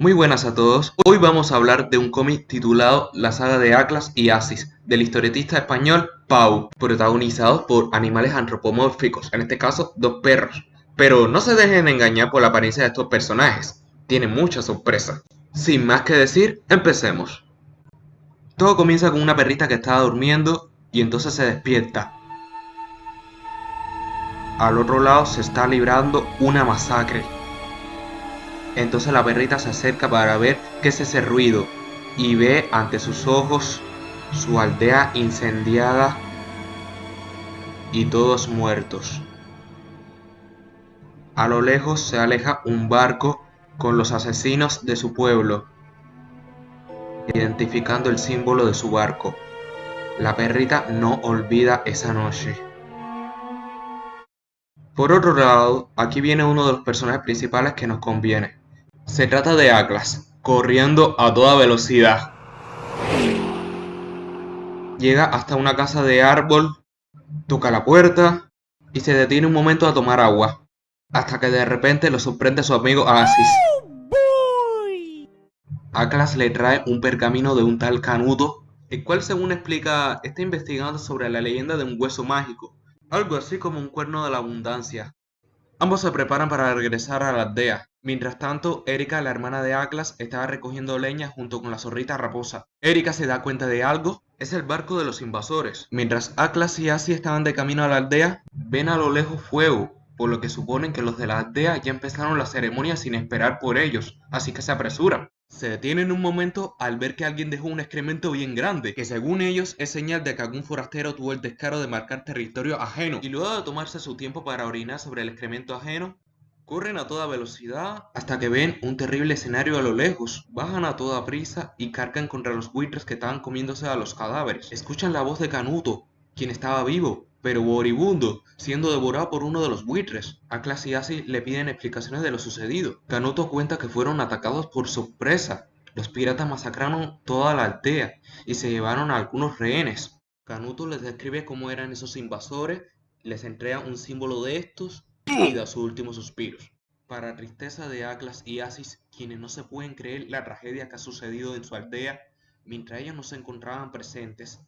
Muy buenas a todos. Hoy vamos a hablar de un cómic titulado La saga de Atlas y Asis, del historietista español Pau, protagonizado por animales antropomórficos, en este caso dos perros. Pero no se dejen engañar por la apariencia de estos personajes, tienen mucha sorpresa. Sin más que decir, empecemos. Todo comienza con una perrita que estaba durmiendo y entonces se despierta. Al otro lado se está librando una masacre. Entonces la perrita se acerca para ver qué es ese ruido y ve ante sus ojos su aldea incendiada y todos muertos. A lo lejos se aleja un barco con los asesinos de su pueblo, identificando el símbolo de su barco. La perrita no olvida esa noche. Por otro lado, aquí viene uno de los personajes principales que nos conviene. Se trata de Atlas, corriendo a toda velocidad. Llega hasta una casa de árbol, toca la puerta y se detiene un momento a tomar agua, hasta que de repente lo sorprende su amigo Asis. Atlas le trae un pergamino de un tal Canuto, el cual según explica está investigando sobre la leyenda de un hueso mágico, algo así como un cuerno de la abundancia. Ambos se preparan para regresar a la aldea. Mientras tanto, Erika, la hermana de Atlas, estaba recogiendo leña junto con la zorrita raposa. Erika se da cuenta de algo, es el barco de los invasores. Mientras Atlas y Asi estaban de camino a la aldea, ven a lo lejos fuego, por lo que suponen que los de la aldea ya empezaron la ceremonia sin esperar por ellos, así que se apresuran. Se detienen un momento al ver que alguien dejó un excremento bien grande, que según ellos es señal de que algún forastero tuvo el descaro de marcar territorio ajeno, y luego de tomarse su tiempo para orinar sobre el excremento ajeno, corren a toda velocidad hasta que ven un terrible escenario a lo lejos, bajan a toda prisa y cargan contra los buitres que estaban comiéndose a los cadáveres. Escuchan la voz de Canuto, quien estaba vivo, pero moribundo, siendo devorado por uno de los buitres. Atlas y Asi le piden explicaciones de lo sucedido. Canuto cuenta que fueron atacados por sorpresa. Los piratas masacraron toda la aldea y se llevaron a algunos rehenes. Canuto les describe cómo eran esos invasores, les entrega un símbolo de estos y da sus últimos suspiros. Para tristeza de Atlas y Asis, quienes no se pueden creer la tragedia que ha sucedido en su aldea, mientras ellos no se encontraban presentes,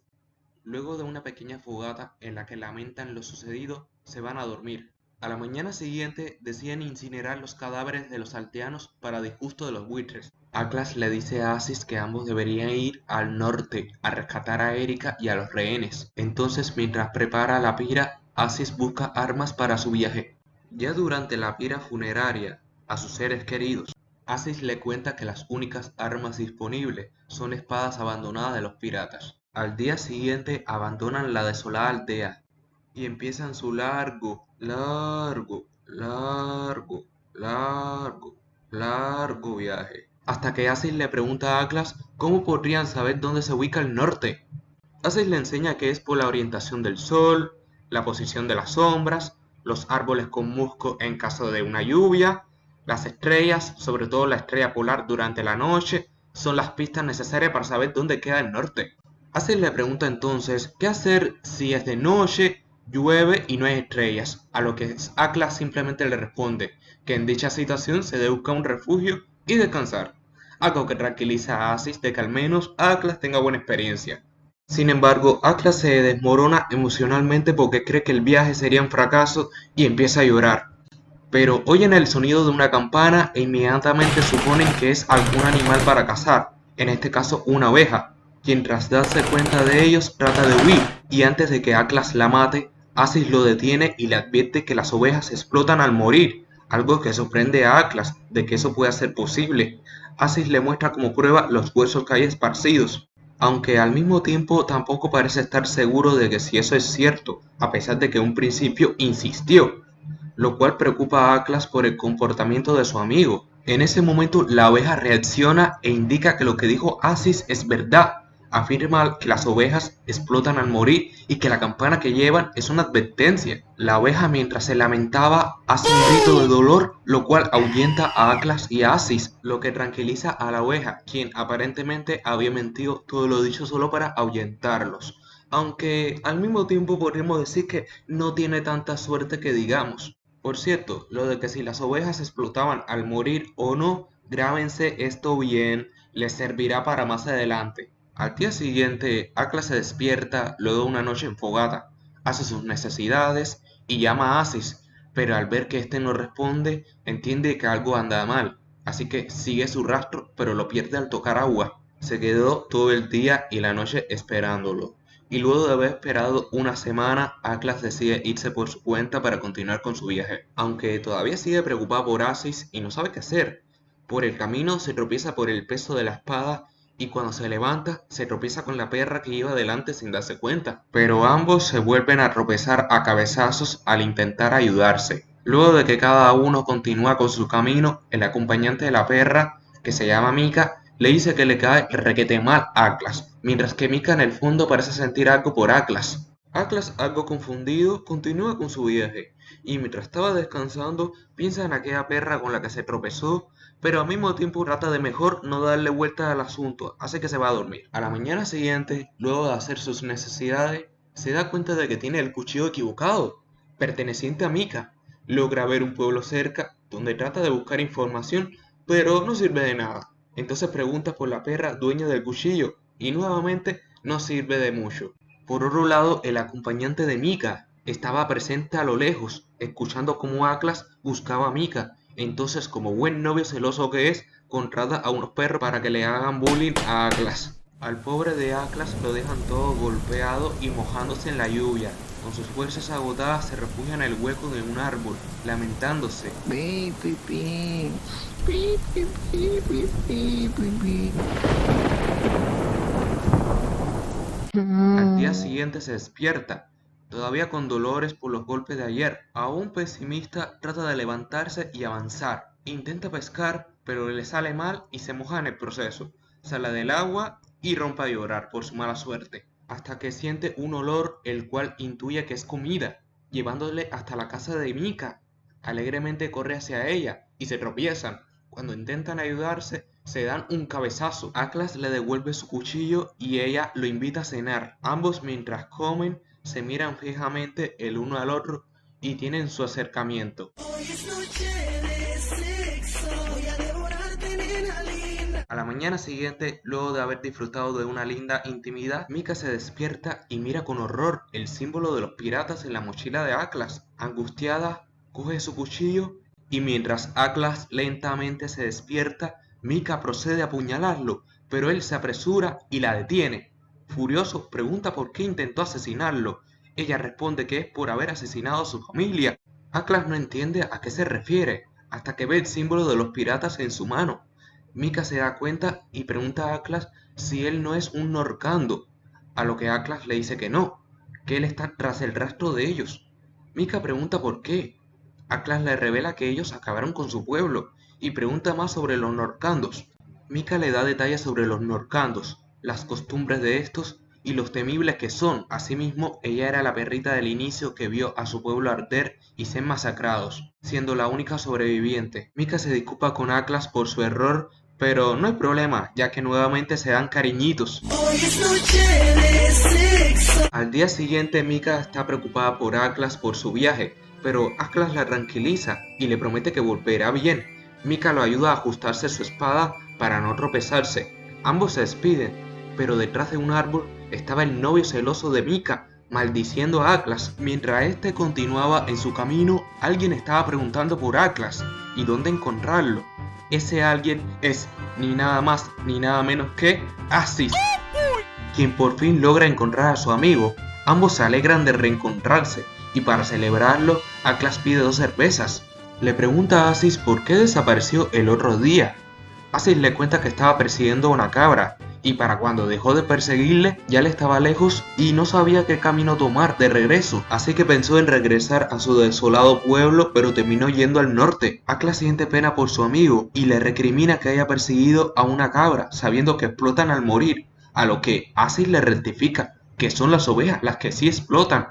luego de una pequeña fogata en la que lamentan lo sucedido, se van a dormir. A la mañana siguiente deciden incinerar los cadáveres de los aldeanos para disgusto de los buitres. Atlas le dice a Asis que ambos deberían ir al norte a rescatar a Erika y a los rehenes. Entonces, mientras prepara la pira, Asis busca armas para su viaje. Ya durante la pira funeraria a sus seres queridos, Asis le cuenta que las únicas armas disponibles son espadas abandonadas de los piratas. Al día siguiente abandonan la desolada aldea y empiezan su largo viaje. Hasta que Asis le pregunta a Atlas cómo podrían saber dónde se ubica el norte. Asis le enseña que es por la orientación del sol, la posición de las sombras, los árboles con musgo en caso de una lluvia, las estrellas, sobre todo la estrella polar durante la noche, son las pistas necesarias para saber dónde queda el norte. Asis le pregunta entonces qué hacer si es de noche, llueve y no hay estrellas, a lo que Atlas simplemente le responde que en dicha situación se debe buscar un refugio y descansar, algo que tranquiliza a Asis de que al menos Atlas tenga buena experiencia. Sin embargo, Atlas se desmorona emocionalmente porque cree que el viaje sería un fracaso y empieza a llorar. Pero oyen el sonido de una campana e inmediatamente suponen que es algún animal para cazar, en este caso una oveja, quien tras darse cuenta de ellos trata de huir, y antes de que Atlas la mate, Asis lo detiene y le advierte que las ovejas explotan al morir, algo que sorprende a Atlas de que eso pueda ser posible. Asis le muestra como prueba los huesos que hay esparcidos, aunque al mismo tiempo tampoco parece estar seguro de que si eso es cierto, a pesar de que en un principio insistió, lo cual preocupa a Atlas por el comportamiento de su amigo. En ese momento la oveja reacciona e indica que lo que dijo Asis es verdad. Afirma que las ovejas explotan al morir y que la campana que llevan es una advertencia. La oveja, mientras se lamentaba, hace un grito de dolor, lo cual ahuyenta a Atlas y a Asis, lo que tranquiliza a la oveja, quien aparentemente había mentido todo lo dicho solo para ahuyentarlos. Aunque al mismo tiempo podríamos decir que no tiene tanta suerte que digamos. Por cierto, lo de que si las ovejas explotaban al morir o no Grábense esto bien, les servirá para más adelante. Al día siguiente, Atlas se despierta luego de una noche en fogata, hace sus necesidades y llama a Asis, pero al ver que este no responde, entiende que algo anda mal, así que sigue su rastro, pero lo pierde al tocar agua. Se quedó todo el día y la noche esperándolo, y luego de haber esperado una semana, Atlas decide irse por su cuenta para continuar con su viaje, aunque todavía sigue preocupado por Asis y no sabe qué hacer. Por el camino se tropieza por el peso de la espada y cuando se levanta se tropieza con la perra que iba delante sin darse cuenta. Pero ambos se vuelven a tropezar a cabezazos al intentar ayudarse. Luego de que cada uno continúa con su camino, el acompañante de la perra, que se llama Mika, le dice que le cae requete mal a Atlas, mientras que Mika en el fondo parece sentir algo por Atlas. Atlas, algo confundido, continúa con su viaje, y mientras estaba descansando, piensa en aquella perra con la que se tropezó, pero al mismo tiempo trata de mejor no darle vuelta al asunto, así que se va a dormir. A la mañana siguiente, luego de hacer sus necesidades, se da cuenta de que tiene el cuchillo equivocado, perteneciente a Mika. Logra ver un pueblo cerca, donde trata de buscar información, pero no sirve de nada. Entonces pregunta por la perra dueña del cuchillo, y nuevamente no sirve de mucho. Por otro lado, el acompañante de Mika estaba presente a lo lejos, escuchando cómo Atlas buscaba a Mika. Entonces, como buen novio celoso que es, contrata a unos perros para que le hagan bullying a Atlas. Al pobre de Atlas lo dejan todo golpeado y mojándose en la lluvia. Con sus fuerzas agotadas se refugia en el hueco de un árbol, lamentándose. Pi, pi, pi. Pi, pi, pi, pi, pi, pi, pi. Al día siguiente se despierta, todavía con dolores por los golpes de ayer. Aún pesimista, trata de levantarse y avanzar. Intenta pescar, pero le sale mal y se moja en el proceso. Sale del agua y rompe a llorar por su mala suerte, hasta que siente un olor el cual intuye que es comida, llevándole hasta la casa de Mika. Alegremente corre hacia ella y se tropiezan. Cuando intentan ayudarse, se dan un cabezazo. Atlas le devuelve su cuchillo y ella lo invita a cenar. Ambos mientras comen se miran fijamente el uno al otro y tienen su acercamiento. Hoy es noche de sexo, voy a devorarte, nena linda. A la mañana siguiente, luego de haber disfrutado de una linda intimidad, Mika se despierta y mira con horror el símbolo de los piratas en la mochila de Atlas. Angustiada, coge su cuchillo y mientras Atlas lentamente se despierta, Mika procede a apuñalarlo, pero él se apresura y la detiene. Furioso, pregunta por qué intentó asesinarlo. Ella responde que es por haber asesinado a su familia. Atlas no entiende a qué se refiere, hasta que ve el símbolo de los piratas en su mano. Mika se da cuenta y pregunta a Atlas si él no es un Norcando, a lo que Atlas le dice que no, que él está tras el rastro de ellos. Mika pregunta por qué. Atlas le revela que ellos acabaron con su pueblo y pregunta más sobre los Norcandos. Mika le da detalles sobre los Norcandos, las costumbres de estos y los temibles que son. Asimismo, ella era la perrita del inicio que vio a su pueblo arder y ser masacrados, siendo la única sobreviviente. Mika se disculpa con Atlas por su error, pero no hay problema, ya que nuevamente se dan cariñitos. Hoy es noche de sexo. Al día siguiente, Mika está preocupada por Atlas por su viaje, pero Atlas la tranquiliza y le promete que volverá bien. Mika lo ayuda a ajustarse su espada para no tropezarse. Ambos se despiden, pero detrás de un árbol estaba el novio celoso de Mika, maldiciendo a Atlas. Mientras este continuaba en su camino, alguien estaba preguntando por Atlas y dónde encontrarlo. Ese alguien es ni nada más ni nada menos que Asis, quien por fin logra encontrar a su amigo. Ambos se alegran de reencontrarse y para celebrarlo, Atlas pide 2 cervezas. Le pregunta a Asis por qué desapareció el otro día. Asis le cuenta que estaba persiguiendo a una cabra y para cuando dejó de perseguirle ya le estaba lejos y no sabía qué camino tomar de regreso, así que pensó en regresar a su desolado pueblo, pero terminó yendo al norte. Atlas siente pena por su amigo y le recrimina que haya perseguido a una cabra sabiendo que explotan al morir, a lo que Asis le rectifica que son las ovejas las que sí explotan.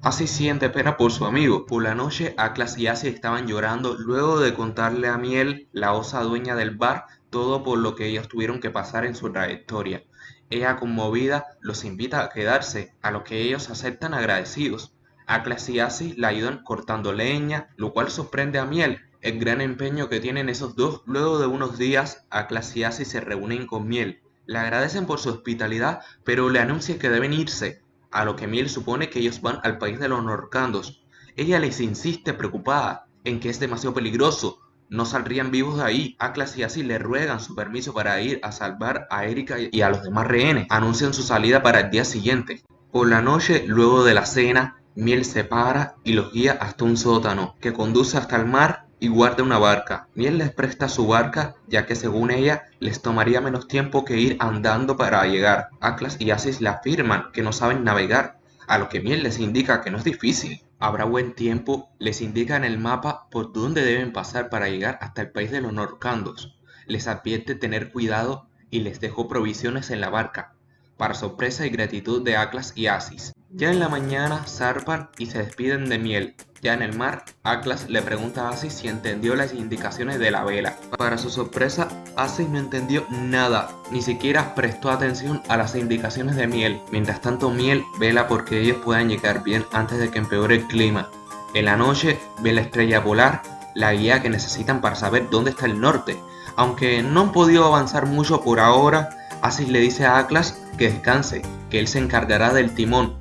Asis siente pena por su amigo. Por la noche, Atlas y Asis estaban llorando luego de contarle a Miel, la osa dueña del bar, todo por lo que ellos tuvieron que pasar en su trayectoria. Ella, conmovida, los invita a quedarse, a lo que ellos aceptan agradecidos. Atlas y Asis la ayudan cortando leña, lo cual sorprende a Miel, el gran empeño que tienen esos dos. Luego de unos días, Atlas y Acis se reúnen con Miel. Le agradecen por su hospitalidad, pero le anuncian que deben irse, a lo que Miel supone que ellos van al país de los Norcandos. Ella les insiste, preocupada, en que es demasiado peligroso, no saldrían vivos de ahí. Atlas y Acis le ruegan su permiso para ir a salvar a Erika y a los demás rehenes. Anuncian su salida para el día siguiente. Por la noche, luego de la cena, Miel se para y los guía hasta un sótano que conduce hasta el mar y guarda una barca. Miel les presta su barca, ya que según ella les tomaría menos tiempo que ir andando para llegar. Atlas y Acis le afirman que no saben navegar, a lo que Miel les indica que no es difícil. Habrá buen tiempo, les indica en el mapa por dónde deben pasar para llegar hasta el país de los Norcandos. Les advierte tener cuidado y les dejó provisiones en la barca, para sorpresa y gratitud de Atlas y Acis. Ya en la mañana zarpan y se despiden de Miel. Ya en el mar, Atlas le pregunta a Acis si entendió las indicaciones de la vela. Para su sorpresa, Acis no entendió nada, ni siquiera prestó atención a las indicaciones de Miel. Mientras tanto, Miel vela porque ellos puedan llegar bien antes de que empeore el clima. En la noche, ve la estrella polar, la guía que necesitan para saber dónde está el norte. Aunque no han podido avanzar mucho por ahora, Acis le dice a Atlas que descanse, que él se encargará del timón.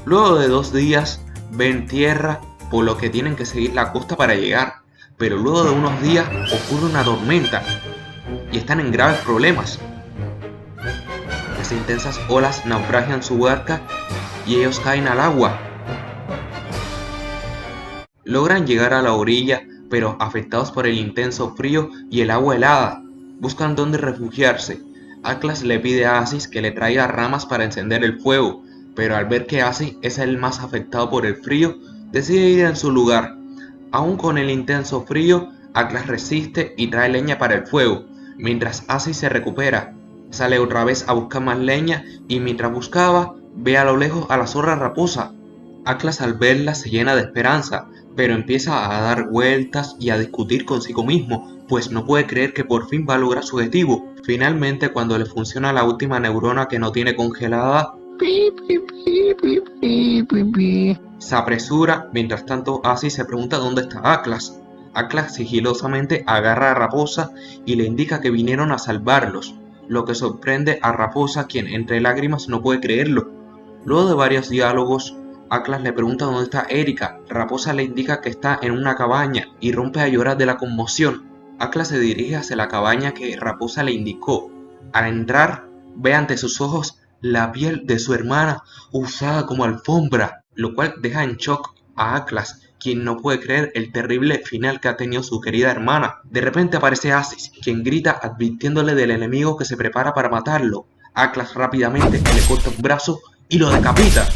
Luego de 2 días, ven tierra, por lo que tienen que seguir la costa para llegar. Pero luego de unos días ocurre una tormenta y están en graves problemas. Las intensas olas naufragian su barca y ellos caen al agua. Logran llegar a la orilla, pero afectados por el intenso frío y el agua helada, buscan dónde refugiarse. Atlas le pide a Acis que le traiga ramas para encender el fuego, pero al ver que Acis es el más afectado por el frío, decide ir en su lugar. Aún con el intenso frío, Atlas resiste y trae leña para el fuego, mientras Acis se recupera. Sale otra vez a buscar más leña y mientras buscaba, ve a lo lejos a la zorra raposa. Atlas al verla se llena de esperanza, pero empieza a dar vueltas y a discutir consigo mismo, pues no puede creer que por fin va a lograr su objetivo. Finalmente, cuando le funciona la última neurona que no tiene congelada, se apresura. Mientras tanto, Acis se pregunta dónde está Atlas. Atlas sigilosamente agarra a Raposa y le indica que vinieron a salvarlos, lo que sorprende a Raposa, quien entre lágrimas no puede creerlo. Luego de varios diálogos, Atlas le pregunta dónde está Erika. Raposa le indica que está en una cabaña y rompe a llorar de la conmoción. Atlas se dirige hacia la cabaña que Raposa le indicó. Al entrar, ve ante sus ojos la piel de su hermana usada como alfombra, lo cual deja en shock a Atlas, quien no puede creer el terrible final que ha tenido su querida hermana. De repente aparece Acis, quien grita advirtiéndole del enemigo que se prepara para matarlo. Atlas rápidamente le corta un brazo y lo decapita.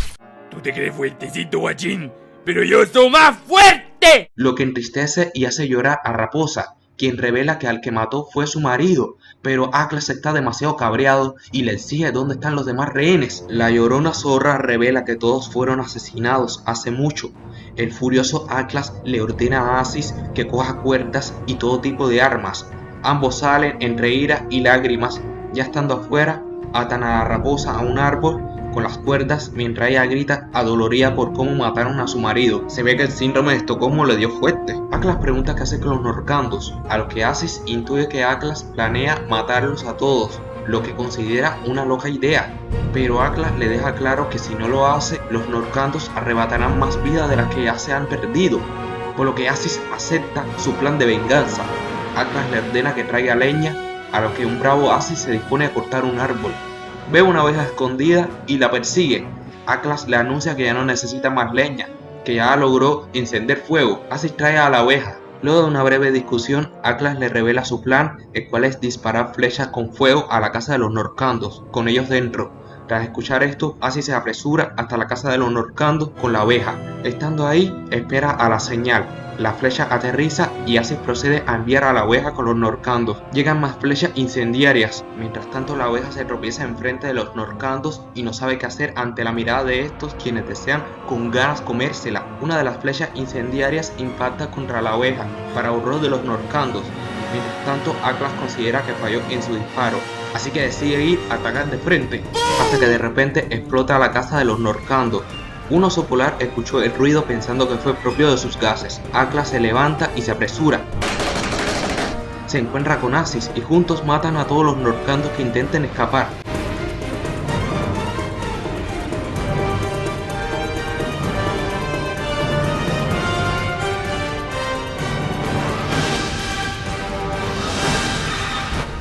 Tú te crees fuertecito, guachín, pero yo soy más fuerte. Lo que entristece y hace llorar a Raposa, quien revela que al que mató fue su marido, pero Atlas está demasiado cabreado y le exige dónde están los demás rehenes. La llorona zorra revela que todos fueron asesinados hace mucho. El furioso Atlas le ordena a Acis que coja cuerdas y todo tipo de armas. Ambos salen entre ira y lágrimas. Ya estando afuera, atan a la Raposa a un árbol con las cuerdas mientras ella grita adolorida por cómo mataron a su marido. Se ve que el síndrome de Estocolmo le dio fuerte. Atlas pregunta qué hace con los Norcandos, a lo que Acis intuye que Atlas planea matarlos a todos, lo que considera una loca idea, pero Atlas le deja claro que si no lo hace, los Norcandos arrebatarán más vida de las que ya se han perdido, por lo que Acis acepta su plan de venganza. Atlas le ordena que traiga leña, a lo que un bravo Acis se dispone a cortar un árbol. Ve una oveja escondida y la persigue. Atlas le anuncia que ya no necesita más leña, que ya logró encender fuego. Acis trae a la oveja. Luego de una breve discusión, Atlas le revela su plan, el cual es disparar flechas con fuego a la casa de los Norcandos, con ellos dentro. Tras escuchar esto, Acis se apresura hasta la casa de los Norcandos con la oveja. Estando ahí, espera a la señal. La flecha aterriza y Acis procede a enviar a la oveja con los Norcandos. Llegan más flechas incendiarias. Mientras tanto, la oveja se tropieza enfrente de los Norcandos y no sabe qué hacer ante la mirada de estos, quienes desean con ganas comérsela. Una de las flechas incendiarias impacta contra la oveja, para horror de los Norcandos. Mientras tanto, Atlas considera que falló en su disparo, así que decide ir a atacar de frente, hasta que de repente explota la casa de los Norcandos. Un oso polar escuchó el ruido pensando que fue propio de sus gases. Atlas se levanta y se apresura, se encuentra con Aziz y juntos matan a todos los Norcandos que intenten escapar.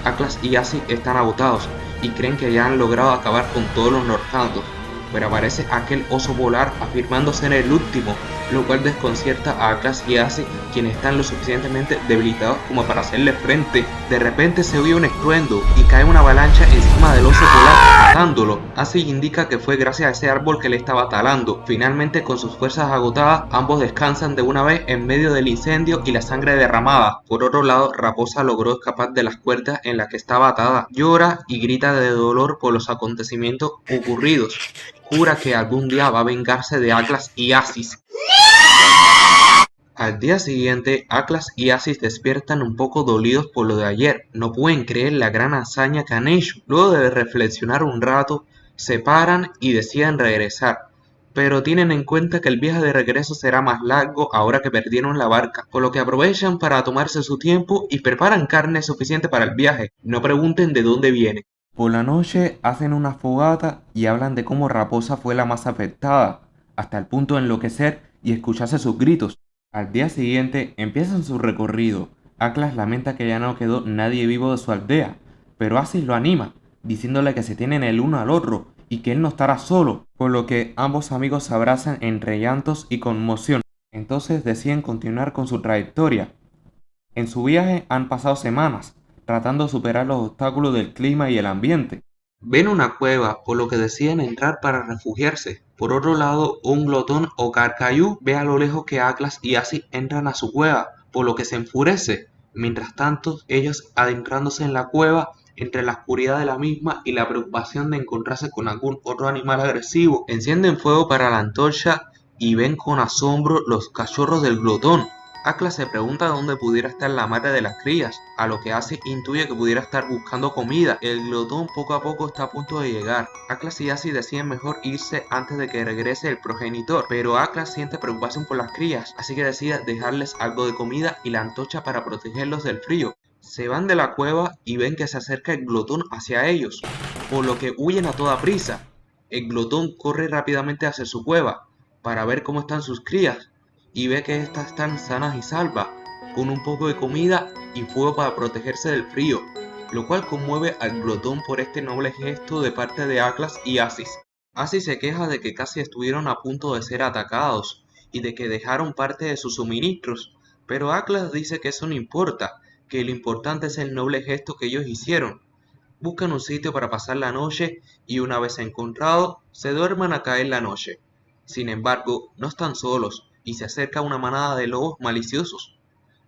Atlas y Aziz están agotados y creen que ya han logrado acabar con todos los Norcandos, pero aparece aquel oso polar afirmando ser el último, lo cual desconcierta a Atlas y Aziz, quienes están lo suficientemente debilitados como para hacerle frente. De repente se oye un estruendo y cae una avalancha encima del oso polar, matándolo. Aziz indica que fue gracias a ese árbol que le estaba talando. Finalmente, con sus fuerzas agotadas, ambos descansan de una vez en medio del incendio y la sangre derramada. Por otro lado, Raposa logró escapar de las cuerdas en las que estaba atada. Llora y grita de dolor por los acontecimientos ocurridos. Jura que algún día va a vengarse de Atlas y Aziz. Al día siguiente, Atlas y Aziz despiertan un poco dolidos por lo de ayer. No pueden creer la gran hazaña que han hecho. Luego de reflexionar un rato, se paran y deciden regresar. Pero tienen en cuenta que el viaje de regreso será más largo ahora que perdieron la barca, por lo que aprovechan para tomarse su tiempo y preparan carne suficiente para el viaje. No pregunten de dónde viene. Por la noche hacen una fogata y hablan de cómo Raposa fue la más afectada, hasta el punto de enloquecer y escucharse sus gritos. Al día siguiente empiezan su recorrido. Atlas lamenta que ya no quedó nadie vivo de su aldea, pero Aziz lo anima, diciéndole que se tienen el uno al otro y que él no estará solo, por lo que ambos amigos se abrazan entre llantos y conmoción. Entonces deciden continuar con su trayectoria. En su viaje han pasado semanas, tratando de superar los obstáculos del clima y el ambiente. Ven una cueva, por lo que deciden entrar para refugiarse. Por otro lado, un glotón o carcayú ve a lo lejos que Atlas y Aziz entran a su cueva, por lo que se enfurece. Mientras tanto, ellos adentrándose en la cueva, entre la oscuridad de la misma y la preocupación de encontrarse con algún otro animal agresivo, encienden fuego para la antorcha y ven con asombro los cachorros del glotón. Atlas se pregunta dónde pudiera estar la madre de las crías, a lo que Aziz intuye que pudiera estar buscando comida. El glotón poco a poco está a punto de llegar. Atlas y Aziz deciden mejor irse antes de que regrese el progenitor, pero Atlas siente preocupación por las crías, así que decide dejarles algo de comida y la antorcha para protegerlos del frío. Se van de la cueva y ven que se acerca el glotón hacia ellos, por lo que huyen a toda prisa. El glotón corre rápidamente hacia su cueva para ver cómo están sus crías, y ve que estas están sanas y salvas, con un poco de comida y fuego para protegerse del frío, lo cual conmueve al glotón por este noble gesto de parte de Atlas y Aziz. Aziz se queja de que casi estuvieron a punto de ser atacados y de que dejaron parte de sus suministros, pero Atlas dice que eso no importa, que lo importante es el noble gesto que ellos hicieron. Buscan un sitio para pasar la noche y una vez encontrado, se duermen a caer la noche. Sin embargo, no están solos y se acerca una manada de lobos maliciosos.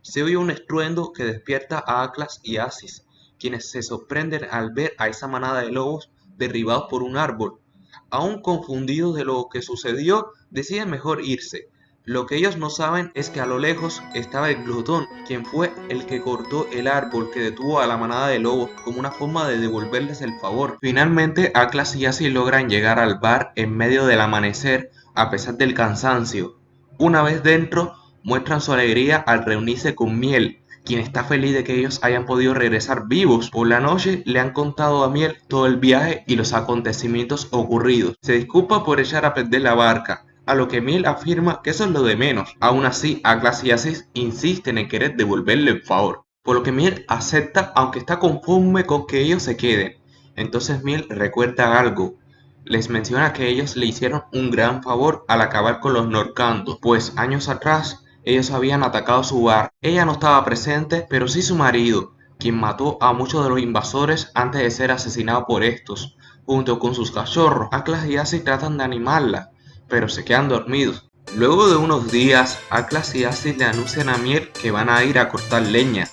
Se oye un estruendo que despierta a Atlas y Aziz, quienes se sorprenden al ver a esa manada de lobos derribados por un árbol. Aún confundidos de lo que sucedió, deciden mejor irse. Lo que ellos no saben es que a lo lejos estaba el glotón, quien fue el que cortó el árbol que detuvo a la manada de lobos como una forma de devolverles el favor. Finalmente, Atlas y Aziz logran llegar al bar en medio del amanecer a pesar del cansancio. Una vez dentro, muestran su alegría al reunirse con Miel, quien está feliz de que ellos hayan podido regresar vivos. Por la noche le han contado a Miel todo el viaje y los acontecimientos ocurridos. Se disculpa por echar a perder la barca, a lo que Miel afirma que eso es lo de menos. Aún así, Atlas y Aziz insisten en querer devolverle el favor, por lo que Miel acepta, aunque está conforme con que ellos se queden. Entonces Miel recuerda algo. Les menciona que ellos le hicieron un gran favor al acabar con los Norcandos, pues años atrás ellos habían atacado su bar. Ella no estaba presente, pero sí su marido, quien mató a muchos de los invasores antes de ser asesinado por estos, junto con sus cachorros. Atlas y Aziz tratan de animarla, pero se quedan dormidos. Luego de unos días, Atlas y Aziz le anuncian a Miel que van a ir a cortar leña.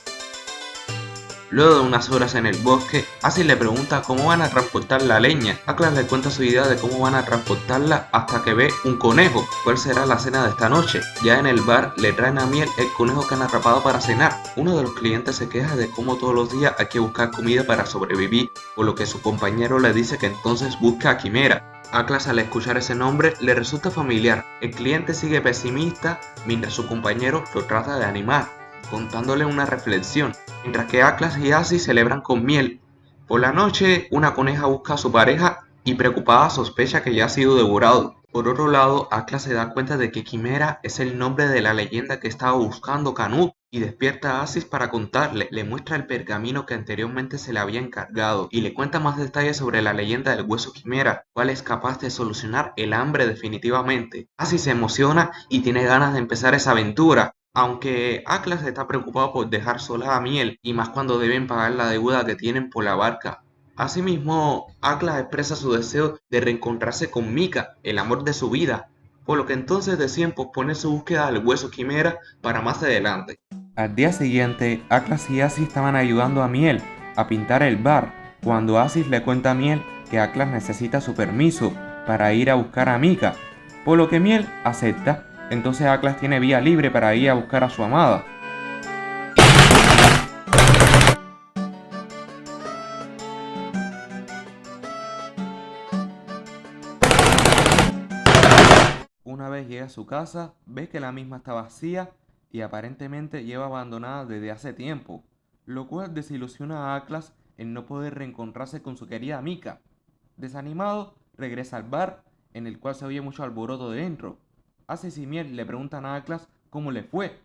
Luego de unas horas en el bosque, Aziz le pregunta cómo van a transportar la leña. Atlas le cuenta su idea de cómo van a transportarla hasta que ve un conejo. ¿Cuál será la cena de esta noche? Ya en el bar le traen a Miel el conejo que han atrapado para cenar. Uno de los clientes se queja de cómo todos los días hay que buscar comida para sobrevivir, por lo que su compañero le dice que entonces busque a Quimera. Atlas, al escuchar ese nombre, le resulta familiar. El cliente sigue pesimista mientras su compañero lo trata de animar. contándole una reflexión, mientras que Atlas y Asis celebran con miel. Por la noche, una coneja busca a su pareja y preocupada sospecha que ya ha sido devorado. Por otro lado, Atlas se da cuenta de que Quimera es el nombre de la leyenda que estaba buscando Canut y despierta a Asis para contarle. Le muestra el pergamino que anteriormente se le había encargado y le cuenta más detalles sobre la leyenda del hueso Quimera, cual es capaz de solucionar el hambre definitivamente. Asis se emociona y tiene ganas de empezar esa aventura, aunque Atlas está preocupado por dejar sola a Miel, y más cuando deben pagar la deuda que tienen por la barca. Asimismo, Atlas expresa su deseo de reencontrarse con Mika, el amor de su vida, por lo que entonces deciden posponer su búsqueda del hueso Quimera para más adelante. Al día siguiente, Atlas y Asis estaban ayudando a Miel a pintar el bar, cuando Asis le cuenta a Miel que Atlas necesita su permiso para ir a buscar a Mika, por lo que Miel acepta. Entonces Atlas tiene vía libre para ir a buscar a su amada. Una vez llega a su casa, ve que la misma está vacía y aparentemente lleva abandonada desde hace tiempo, lo cual desilusiona a Atlas en no poder reencontrarse con su querida Mika. Desanimado, regresa al bar, en el cual se oye mucho alboroto dentro. Asis y Miel le preguntan a Atlas cómo le fue.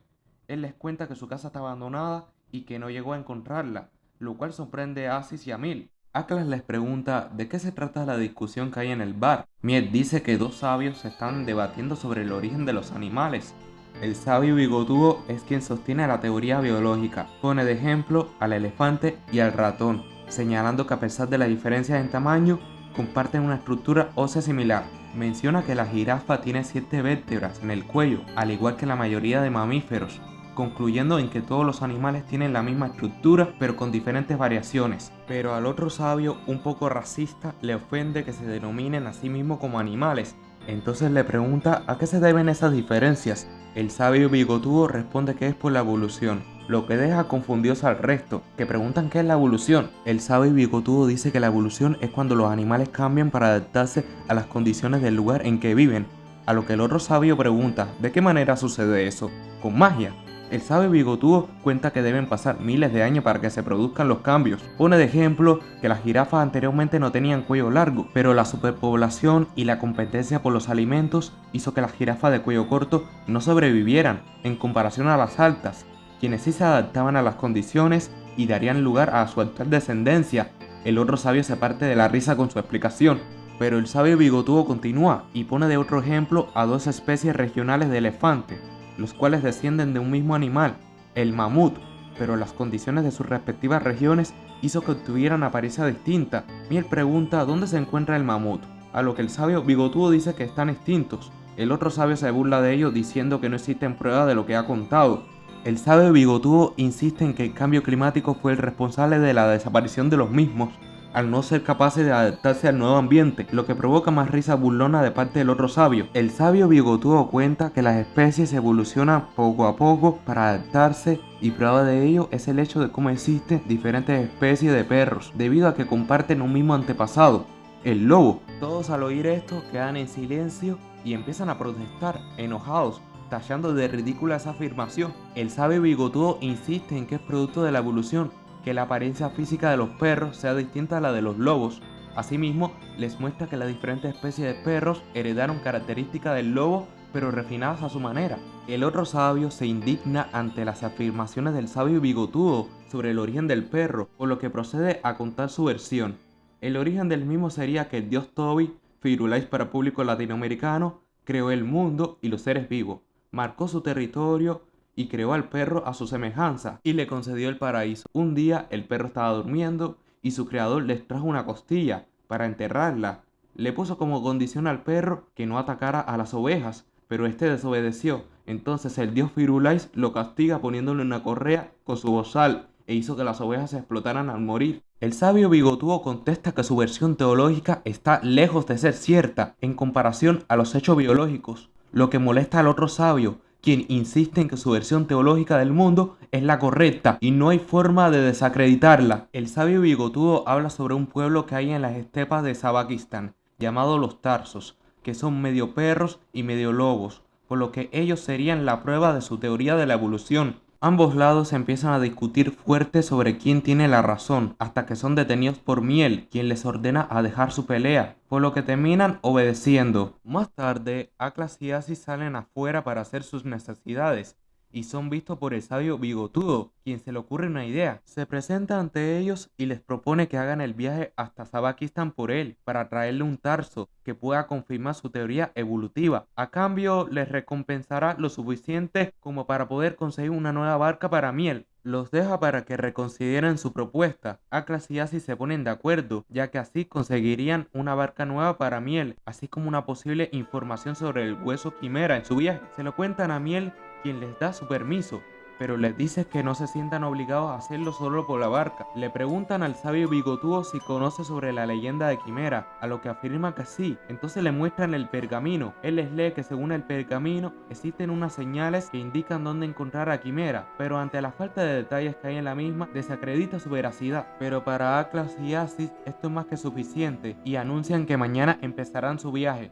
Él les cuenta que su casa está abandonada y que no llegó a encontrarla, lo cual sorprende a Asis y a Miel. Atlas les pregunta de qué se trata la discusión que hay en el bar. Miel dice que dos sabios están debatiendo sobre el origen de los animales. El sabio bigotudo es quien sostiene la teoría biológica. Pone de ejemplo al elefante y al ratón, señalando que a pesar de la diferencia en tamaño, comparten una estructura ósea similar. Menciona que la jirafa tiene 7 vértebras en el cuello, al igual que la mayoría de mamíferos, concluyendo en que todos los animales tienen la misma estructura, pero con diferentes variaciones. Pero al otro sabio, un poco racista, le ofende que se denominen a sí mismos como animales. Entonces le pregunta a qué se deben esas diferencias. El sabio bigotudo responde que es por la evolución, lo que deja confundidos al resto, que preguntan qué es la evolución. El sabio bigotudo dice que la evolución es cuando los animales cambian para adaptarse a las condiciones del lugar en que viven, a lo que el otro sabio pregunta, ¿de qué manera sucede eso? ¿Con magia? El sabio bigotudo cuenta que deben pasar miles de años para que se produzcan los cambios. Pone de ejemplo que las jirafas anteriormente no tenían cuello largo, pero la superpoblación y la competencia por los alimentos hizo que las jirafas de cuello corto no sobrevivieran en comparación a las altas, quienes sí se adaptaban a las condiciones y darían lugar a su actual descendencia. El otro sabio se parte de la risa con su explicación, pero el sabio bigotudo continúa y pone de otro ejemplo a dos especies regionales de elefante, los cuales descienden de un mismo animal, el mamut, pero las condiciones de sus respectivas regiones hizo que obtuvieran apariencia distinta. Miel pregunta dónde se encuentra el mamut, a lo que el sabio bigotudo dice que están extintos. El otro sabio se burla de ello diciendo que no existen pruebas de lo que ha contado. El sabio bigotudo insiste en que el cambio climático fue el responsable de la desaparición de los mismos, al no ser capaces de adaptarse al nuevo ambiente, lo que provoca más risa burlona de parte del otro sabio. El sabio bigotudo cuenta que las especies evolucionan poco a poco para adaptarse, y prueba de ello es el hecho de cómo existen diferentes especies de perros, debido a que comparten un mismo antepasado, el lobo. Todos al oír esto quedan en silencio y empiezan a protestar, enojados, tachando de ridícula esa afirmación. El sabio bigotudo insiste en que es producto de la evolución, que la apariencia física de los perros sea distinta a la de los lobos. Asimismo, les muestra que las diferentes especies de perros heredaron características del lobo, pero refinadas a su manera. El otro sabio se indigna ante las afirmaciones del sabio bigotudo sobre el origen del perro, por lo que procede a contar su versión. El origen del mismo sería que el dios Toby, Firulais para público latinoamericano, creó el mundo y los seres vivos, marcó su territorio y creó al perro a su semejanza y le concedió el paraíso. Un día el perro estaba durmiendo y su creador les trajo una costilla para enterrarla. Le puso como condición al perro que no atacara a las ovejas, pero este desobedeció. Entonces el dios Firulais lo castiga poniéndole una correa con su bozal e hizo que las ovejas se explotaran al morir. El sabio bigotudo contesta que su versión teológica está lejos de ser cierta en comparación a los hechos biológicos, lo que molesta al otro sabio, quien insiste en que su versión teológica del mundo es la correcta y no hay forma de desacreditarla. El sabio bigotudo habla sobre un pueblo que hay en las estepas de Zabakistán, llamado los Tarsos, que son medio perros y medio lobos, por lo que ellos serían la prueba de su teoría de la evolución. Ambos lados empiezan a discutir fuerte sobre quién tiene la razón, hasta que son detenidos por Miel, quien les ordena a dejar su pelea, por lo que terminan obedeciendo. Más tarde, Atlas y Aziz salen afuera para hacer sus necesidades, y son vistos por el sabio Bigotudo, quien se le ocurre una idea. Se presenta ante ellos y les propone que hagan el viaje hasta Sabakistan por él, para traerle un tarso que pueda confirmar su teoría evolutiva. A cambio, les recompensará lo suficiente como para poder conseguir una nueva barca para Miel. Los deja para que reconsideren su propuesta. Atlas y Aziz se ponen de acuerdo, ya que así conseguirían una barca nueva para Miel, así como una posible información sobre el hueso quimera en su viaje. Se lo cuentan a Miel, quien les da su permiso, pero les dice que no se sientan obligados a hacerlo solo por la barca. Le preguntan al sabio Bigotudo si conoce sobre la leyenda de Quimera, a lo que afirma que sí. Entonces le muestran el pergamino. Él les lee que según el pergamino existen unas señales que indican dónde encontrar a Quimera, pero ante la falta de detalles que hay en la misma, desacredita su veracidad. Pero para Atlas y Aziz esto es más que suficiente, y anuncian que mañana empezarán su viaje.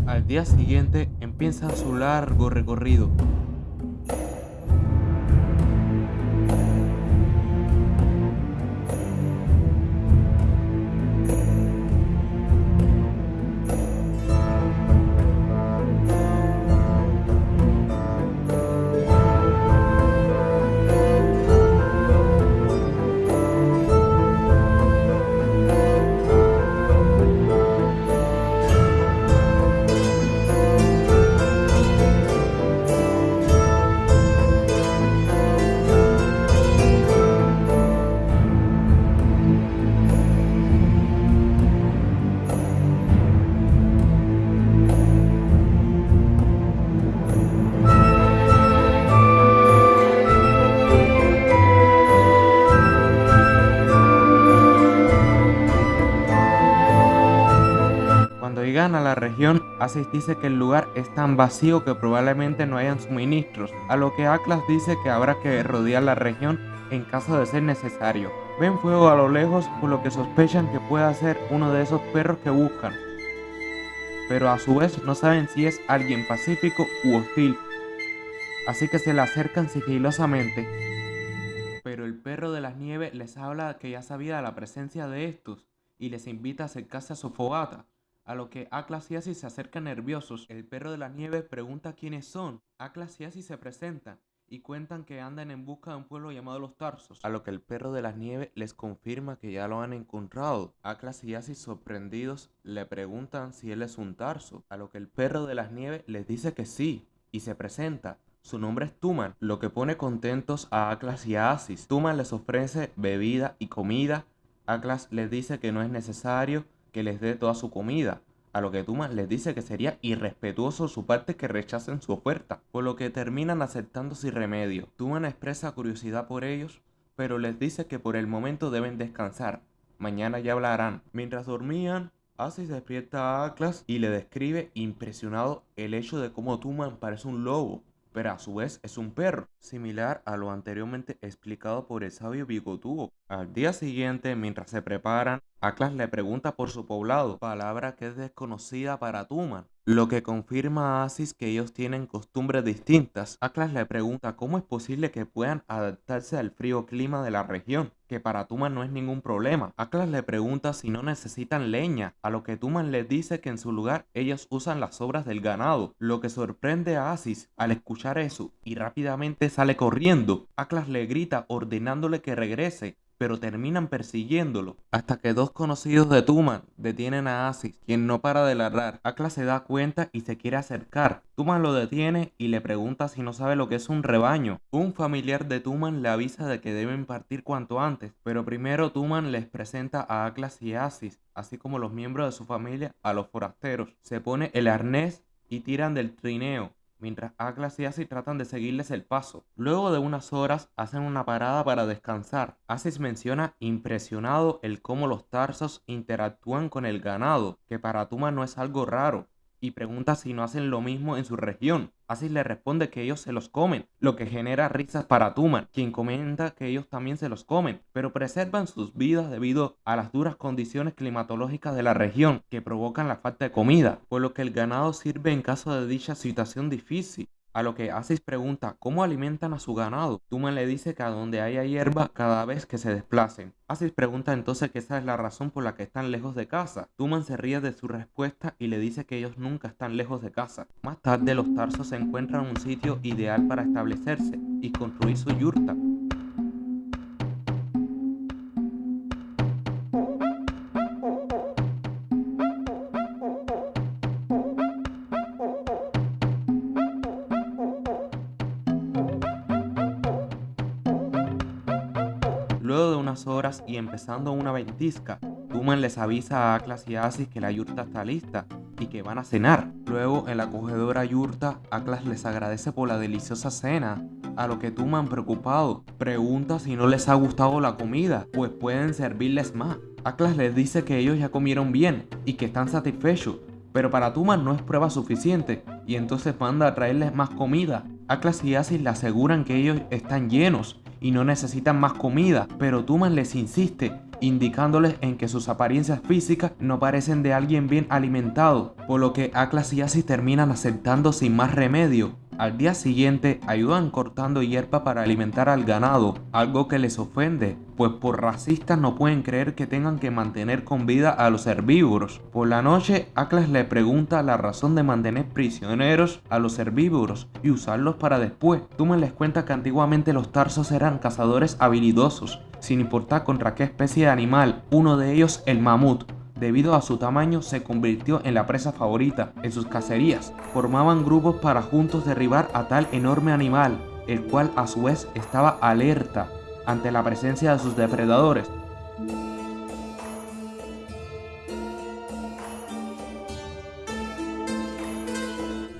Al día siguiente empiezan su largo recorrido. Cuando llegan a la región, Aziz dice que el lugar es tan vacío que probablemente no hayan suministros, a lo que Atlas dice que habrá que rodear la región en caso de ser necesario. Ven fuego a lo lejos, por lo que sospechan que pueda ser uno de esos perros que buscan, pero a su vez no saben si es alguien pacífico u hostil, así que se le acercan sigilosamente. Pero el perro de las nieves les habla que ya sabía de la presencia de estos y les invita a acercarse a su fogata, a lo que Atlas y Aziz se acercan nerviosos. El perro de las nieves pregunta quiénes son. Atlas y Aziz se presentan y cuentan que andan en busca de un pueblo llamado Los Tarsos, a lo que el perro de las nieves les confirma que ya lo han encontrado. Atlas y Aziz, sorprendidos, le preguntan si él es un tarso, a lo que el perro de las nieves les dice que sí y se presenta. Su nombre es Tuman, lo que pone contentos a Atlas y a Aziz. Tuman les ofrece bebida y comida. Atlas les dice que no es necesario que les dé toda su comida, a lo que Tuman les dice que sería irrespetuoso de su parte que rechacen su oferta, por lo que terminan aceptando sin remedio. Tuman expresa curiosidad por ellos, pero les dice que por el momento deben descansar, mañana ya hablarán. Mientras dormían, Aziz despierta a Atlas y le describe impresionado el hecho de cómo Tuman parece un lobo, pero a su vez es un perro, similar a lo anteriormente explicado por el sabio Bigotudo. Al día siguiente, mientras se preparan, Atlas le pregunta por su poblado, palabra que es desconocida para Tuman, lo que confirma a Aziz que ellos tienen costumbres distintas. Atlas le pregunta cómo es posible que puedan adaptarse al frío clima de la región, que para Tuman no es ningún problema. Atlas le pregunta si no necesitan leña, a lo que Tuman les dice que en su lugar ellos usan las sobras del ganado, lo que sorprende a Aziz al escuchar eso y rápidamente sale corriendo. Atlas le grita ordenándole que regrese, pero terminan persiguiéndolo, hasta que dos conocidos de Tuman detienen a Aziz, quien no para de ladrar. Atlas se da cuenta y se quiere acercar. Tuman lo detiene y le pregunta si no sabe lo que es un rebaño. Un familiar de Tuman le avisa de que deben partir cuanto antes, pero primero Tuman les presenta a Atlas y Aziz, así como los miembros de su familia, a los forasteros. Se pone el arnés y tiran del trineo, mientras Atlas y Aziz tratan de seguirles el paso. Luego de unas horas hacen una parada para descansar. Aziz menciona impresionado el cómo los tarsos interactúan con el ganado, que para Tuman no es algo raro, y pregunta si no hacen lo mismo en su región. Aziz le responde que ellos se los comen, lo que genera risas para Tuman, quien comenta que ellos también se los comen, pero preservan sus vidas debido a las duras condiciones climatológicas de la región que provocan la falta de comida, por lo que el ganado sirve en caso de dicha situación difícil. A lo que Aziz pregunta cómo alimentan a su ganado. Tuman le dice que a donde haya hierba cada vez que se desplacen. Aziz pregunta entonces que esa es la razón por la que están lejos de casa. Tuman se ríe de su respuesta y le dice que ellos nunca están lejos de casa. Más tarde los tarsos encuentran un sitio ideal para establecerse y construir su yurta. Luego de unas horas y empezando una ventisca, Tuman les avisa a Atlas y Aziz que la yurta está lista y que van a cenar. Luego, en la acogedora yurta, Atlas les agradece por la deliciosa cena, a lo que Tuman, preocupado, pregunta si no les ha gustado la comida, pues pueden servirles más. Atlas les dice que ellos ya comieron bien y que están satisfechos, pero para Tuman no es prueba suficiente y entonces manda a traerles más comida. Atlas y Aziz le aseguran que ellos están llenos y no necesitan más comida, pero Tuman les insiste, indicándoles en que sus apariencias físicas no parecen de alguien bien alimentado, por lo que Atlas y Aziz terminan aceptando sin más remedio. Al día siguiente ayudan cortando hierba para alimentar al ganado, algo que les ofende, pues por racistas no pueden creer que tengan que mantener con vida a los herbívoros. Por la noche, Atlas le pregunta la razón de mantener prisioneros a los herbívoros y usarlos para después. Tuman les cuenta que antiguamente los tarsos eran cazadores habilidosos, sin importar contra qué especie de animal, uno de ellos el mamut. Debido a su tamaño se convirtió en la presa favorita en sus cacerías. Formaban grupos para juntos derribar a tal enorme animal, el cual a su vez estaba alerta ante la presencia de sus depredadores.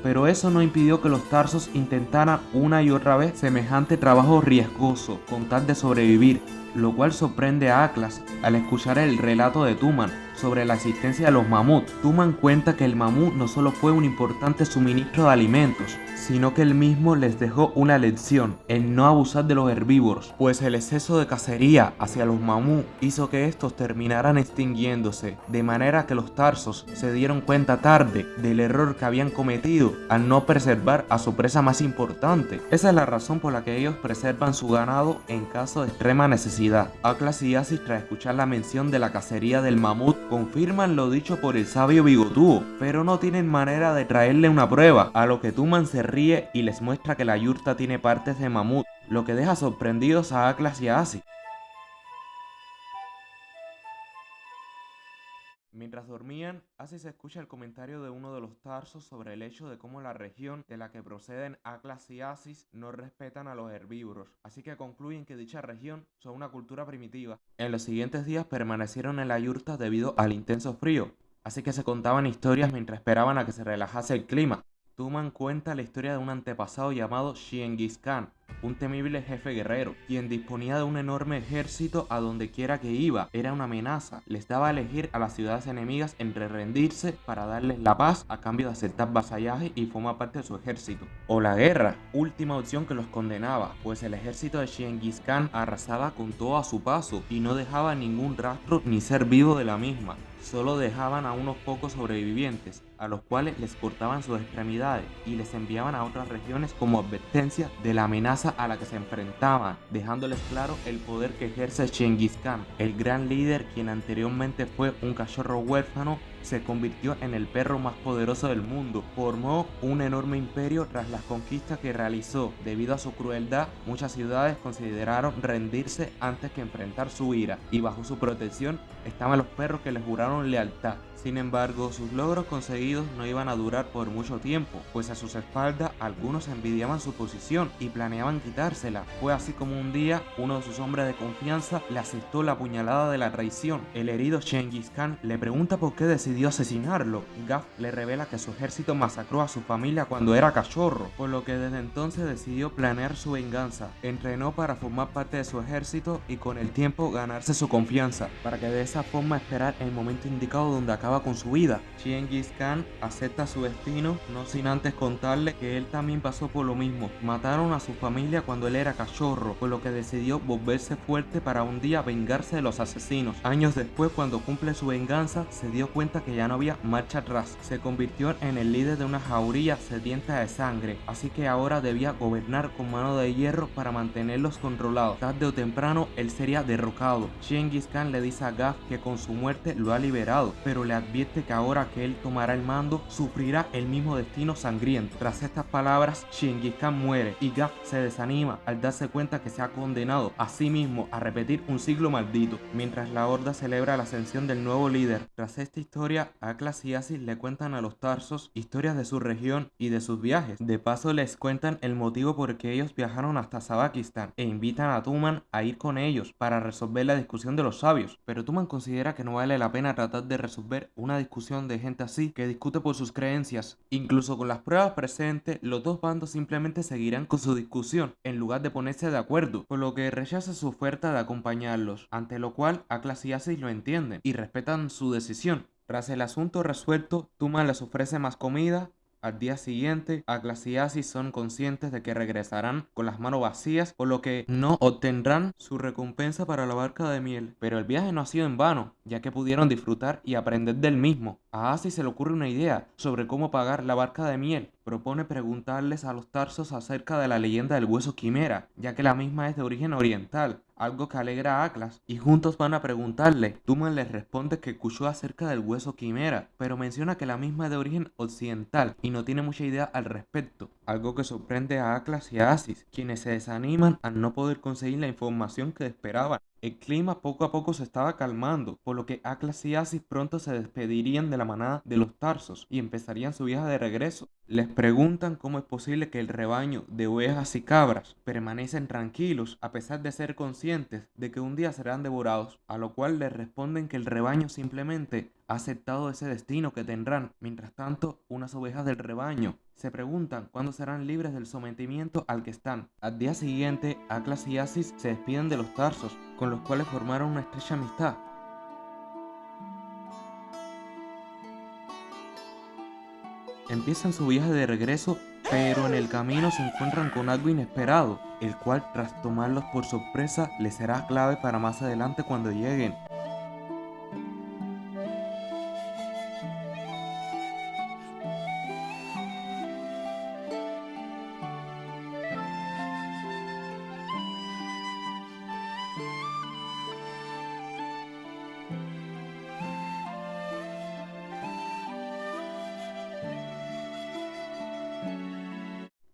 Pero eso no impidió que los tarsos intentaran una y otra vez semejante trabajo riesgoso con tal de sobrevivir, lo cual sorprende a Atlas al escuchar el relato de Tuman sobre la existencia de los mamuts. Tuman cuenta que el mamut no solo fue un importante suministro de alimentos, sino que él mismo les dejó una lección, el no abusar de los herbívoros, pues el exceso de cacería hacia los mamuts hizo que estos terminaran extinguiéndose, de manera que los tarsos se dieron cuenta tarde del error que habían cometido al no preservar a su presa más importante. Esa es la razón por la que ellos preservan su ganado en caso de extrema necesidad. Atlas y Aziz, tras escuchar la mención de la cacería del mamut, confirman lo dicho por el sabio bigotudo, pero no tienen manera de traerle una prueba, a lo que Tuman se ríe y les muestra que la yurta tiene partes de mamut, lo que deja sorprendidos a Atlas y a Aziz. Mientras dormían, Aziz escucha el comentario de uno de los tarsos sobre el hecho de cómo la región de la que proceden Atlas y Aziz no respetan a los herbívoros, así que concluyen que dicha región son una cultura primitiva. En los siguientes días permanecieron en la yurta debido al intenso frío, así que se contaban historias mientras esperaban a que se relajase el clima. Tuman cuenta la historia de un antepasado llamado Genghis Khan, un temible jefe guerrero, quien disponía de un enorme ejército a donde quiera que iba. Era una amenaza, les daba a elegir a las ciudades enemigas entre rendirse para darles la paz a cambio de aceptar vasallaje y formar parte de su ejército, o la guerra, última opción que los condenaba, pues el ejército de Genghis Khan arrasaba con todo a su paso y no dejaba ningún rastro ni ser vivo de la misma. Solo dejaban a unos pocos sobrevivientes, a los cuales les cortaban sus extremidades y les enviaban a otras regiones como advertencia de la amenaza a la que se enfrentaban, dejándoles claro el poder que ejerce Genghis Khan. El gran líder, quien anteriormente fue un cachorro huérfano, se convirtió en el perro más poderoso del mundo. Formó un enorme imperio tras las conquistas que realizó. Debido a su crueldad, muchas ciudades consideraron rendirse antes que enfrentar su ira, y bajo su protección estaban los perros que le juraron lealtad. Sin embargo, sus logros conseguidos no iban a durar por mucho tiempo, pues a sus espaldas algunos envidiaban su posición y planeaban quitársela. Fue así como un día uno de sus hombres de confianza le asestó la puñalada de la traición. El herido Genghis Khan le pregunta por qué decidió asesinarlo. Gaf le revela que su ejército masacró a su familia cuando era cachorro, por lo que desde entonces decidió planear su venganza. Entrenó para formar parte de su ejército y con el tiempo ganarse su confianza, para que de esa forma esperar el momento indicado donde acaba con su vida. Genghis Khan acepta su destino, no sin antes contarle que él también pasó por lo mismo. Mataron a su familia cuando él era cachorro, por lo que decidió volverse fuerte para un día vengarse de los asesinos. Años después, cuando cumple su venganza, se dio cuenta que ya no había marcha atrás. Se convirtió en el líder de una jauría sedienta de sangre, así que ahora debía gobernar con mano de hierro para mantenerlos controlados. Tarde o temprano él sería derrocado. Genghis Khan le dice a Gaf que con su muerte lo ha liberado, pero le advierte que ahora que él tomará el mando, sufrirá el mismo destino sangriento. Tras estas palabras, Genghis Khan muere y Gaf se desanima al darse cuenta que se ha condenado a sí mismo a repetir un siglo maldito, mientras la horda celebra la ascensión del nuevo líder. Tras esta historia, Aklas y Aziz le cuentan a los Tarsos historias de su región y de sus viajes. De paso les cuentan el motivo por que ellos viajaron hasta Sabakistán e invitan a Tuman a ir con ellos para resolver la discusión de los sabios. Pero Tuman considera que no vale la pena tratar de resolver una discusión de gente así que discute por sus creencias. Incluso con las pruebas presentes, los dos bandos simplemente seguirán con su discusión en lugar de ponerse de acuerdo, por lo que rechaza su oferta de acompañarlos, ante lo cual Aklas y Aziz lo entienden y respetan su decisión. Tras el asunto resuelto, Tuman les ofrece más comida. Al día siguiente, Aklas y Aziz son conscientes de que regresarán con las manos vacías, por lo que no obtendrán su recompensa para la barca de miel. Pero el viaje no ha sido en vano, ya que pudieron disfrutar y aprender del mismo. A Aziz se le ocurre una idea sobre cómo pagar la barca de miel. Propone preguntarles a los Tarsos acerca de la leyenda del hueso quimera, ya que la misma es de origen oriental, algo que alegra a Aklas, y juntos van a preguntarle. Tuman les responde que escuchó acerca del hueso quimera, pero menciona que la misma es de origen occidental y no tiene mucha idea al respecto, algo que sorprende a Aklas y a Aziz, quienes se desaniman al no poder conseguir la información que esperaban. El clima poco a poco se estaba calmando, por lo que Aklas y Aziz pronto se despedirían de la manada de los Tarsos y empezarían su viaje de regreso. Les preguntan cómo es posible que el rebaño de ovejas y cabras permanecen tranquilos a pesar de ser conscientes de que un día serán devorados, a lo cual les responden que el rebaño simplemente ha aceptado ese destino que tendrán. Mientras tanto, unas ovejas del rebaño se preguntan cuándo serán libres del sometimiento al que están. Al día siguiente, Aklas y Aziz se despiden de los Tarsos, con los cuales formaron una estrecha amistad. Empiezan su viaje de regreso, pero en el camino se encuentran con algo inesperado, el cual tras tomarlos por sorpresa les será clave para más adelante cuando lleguen.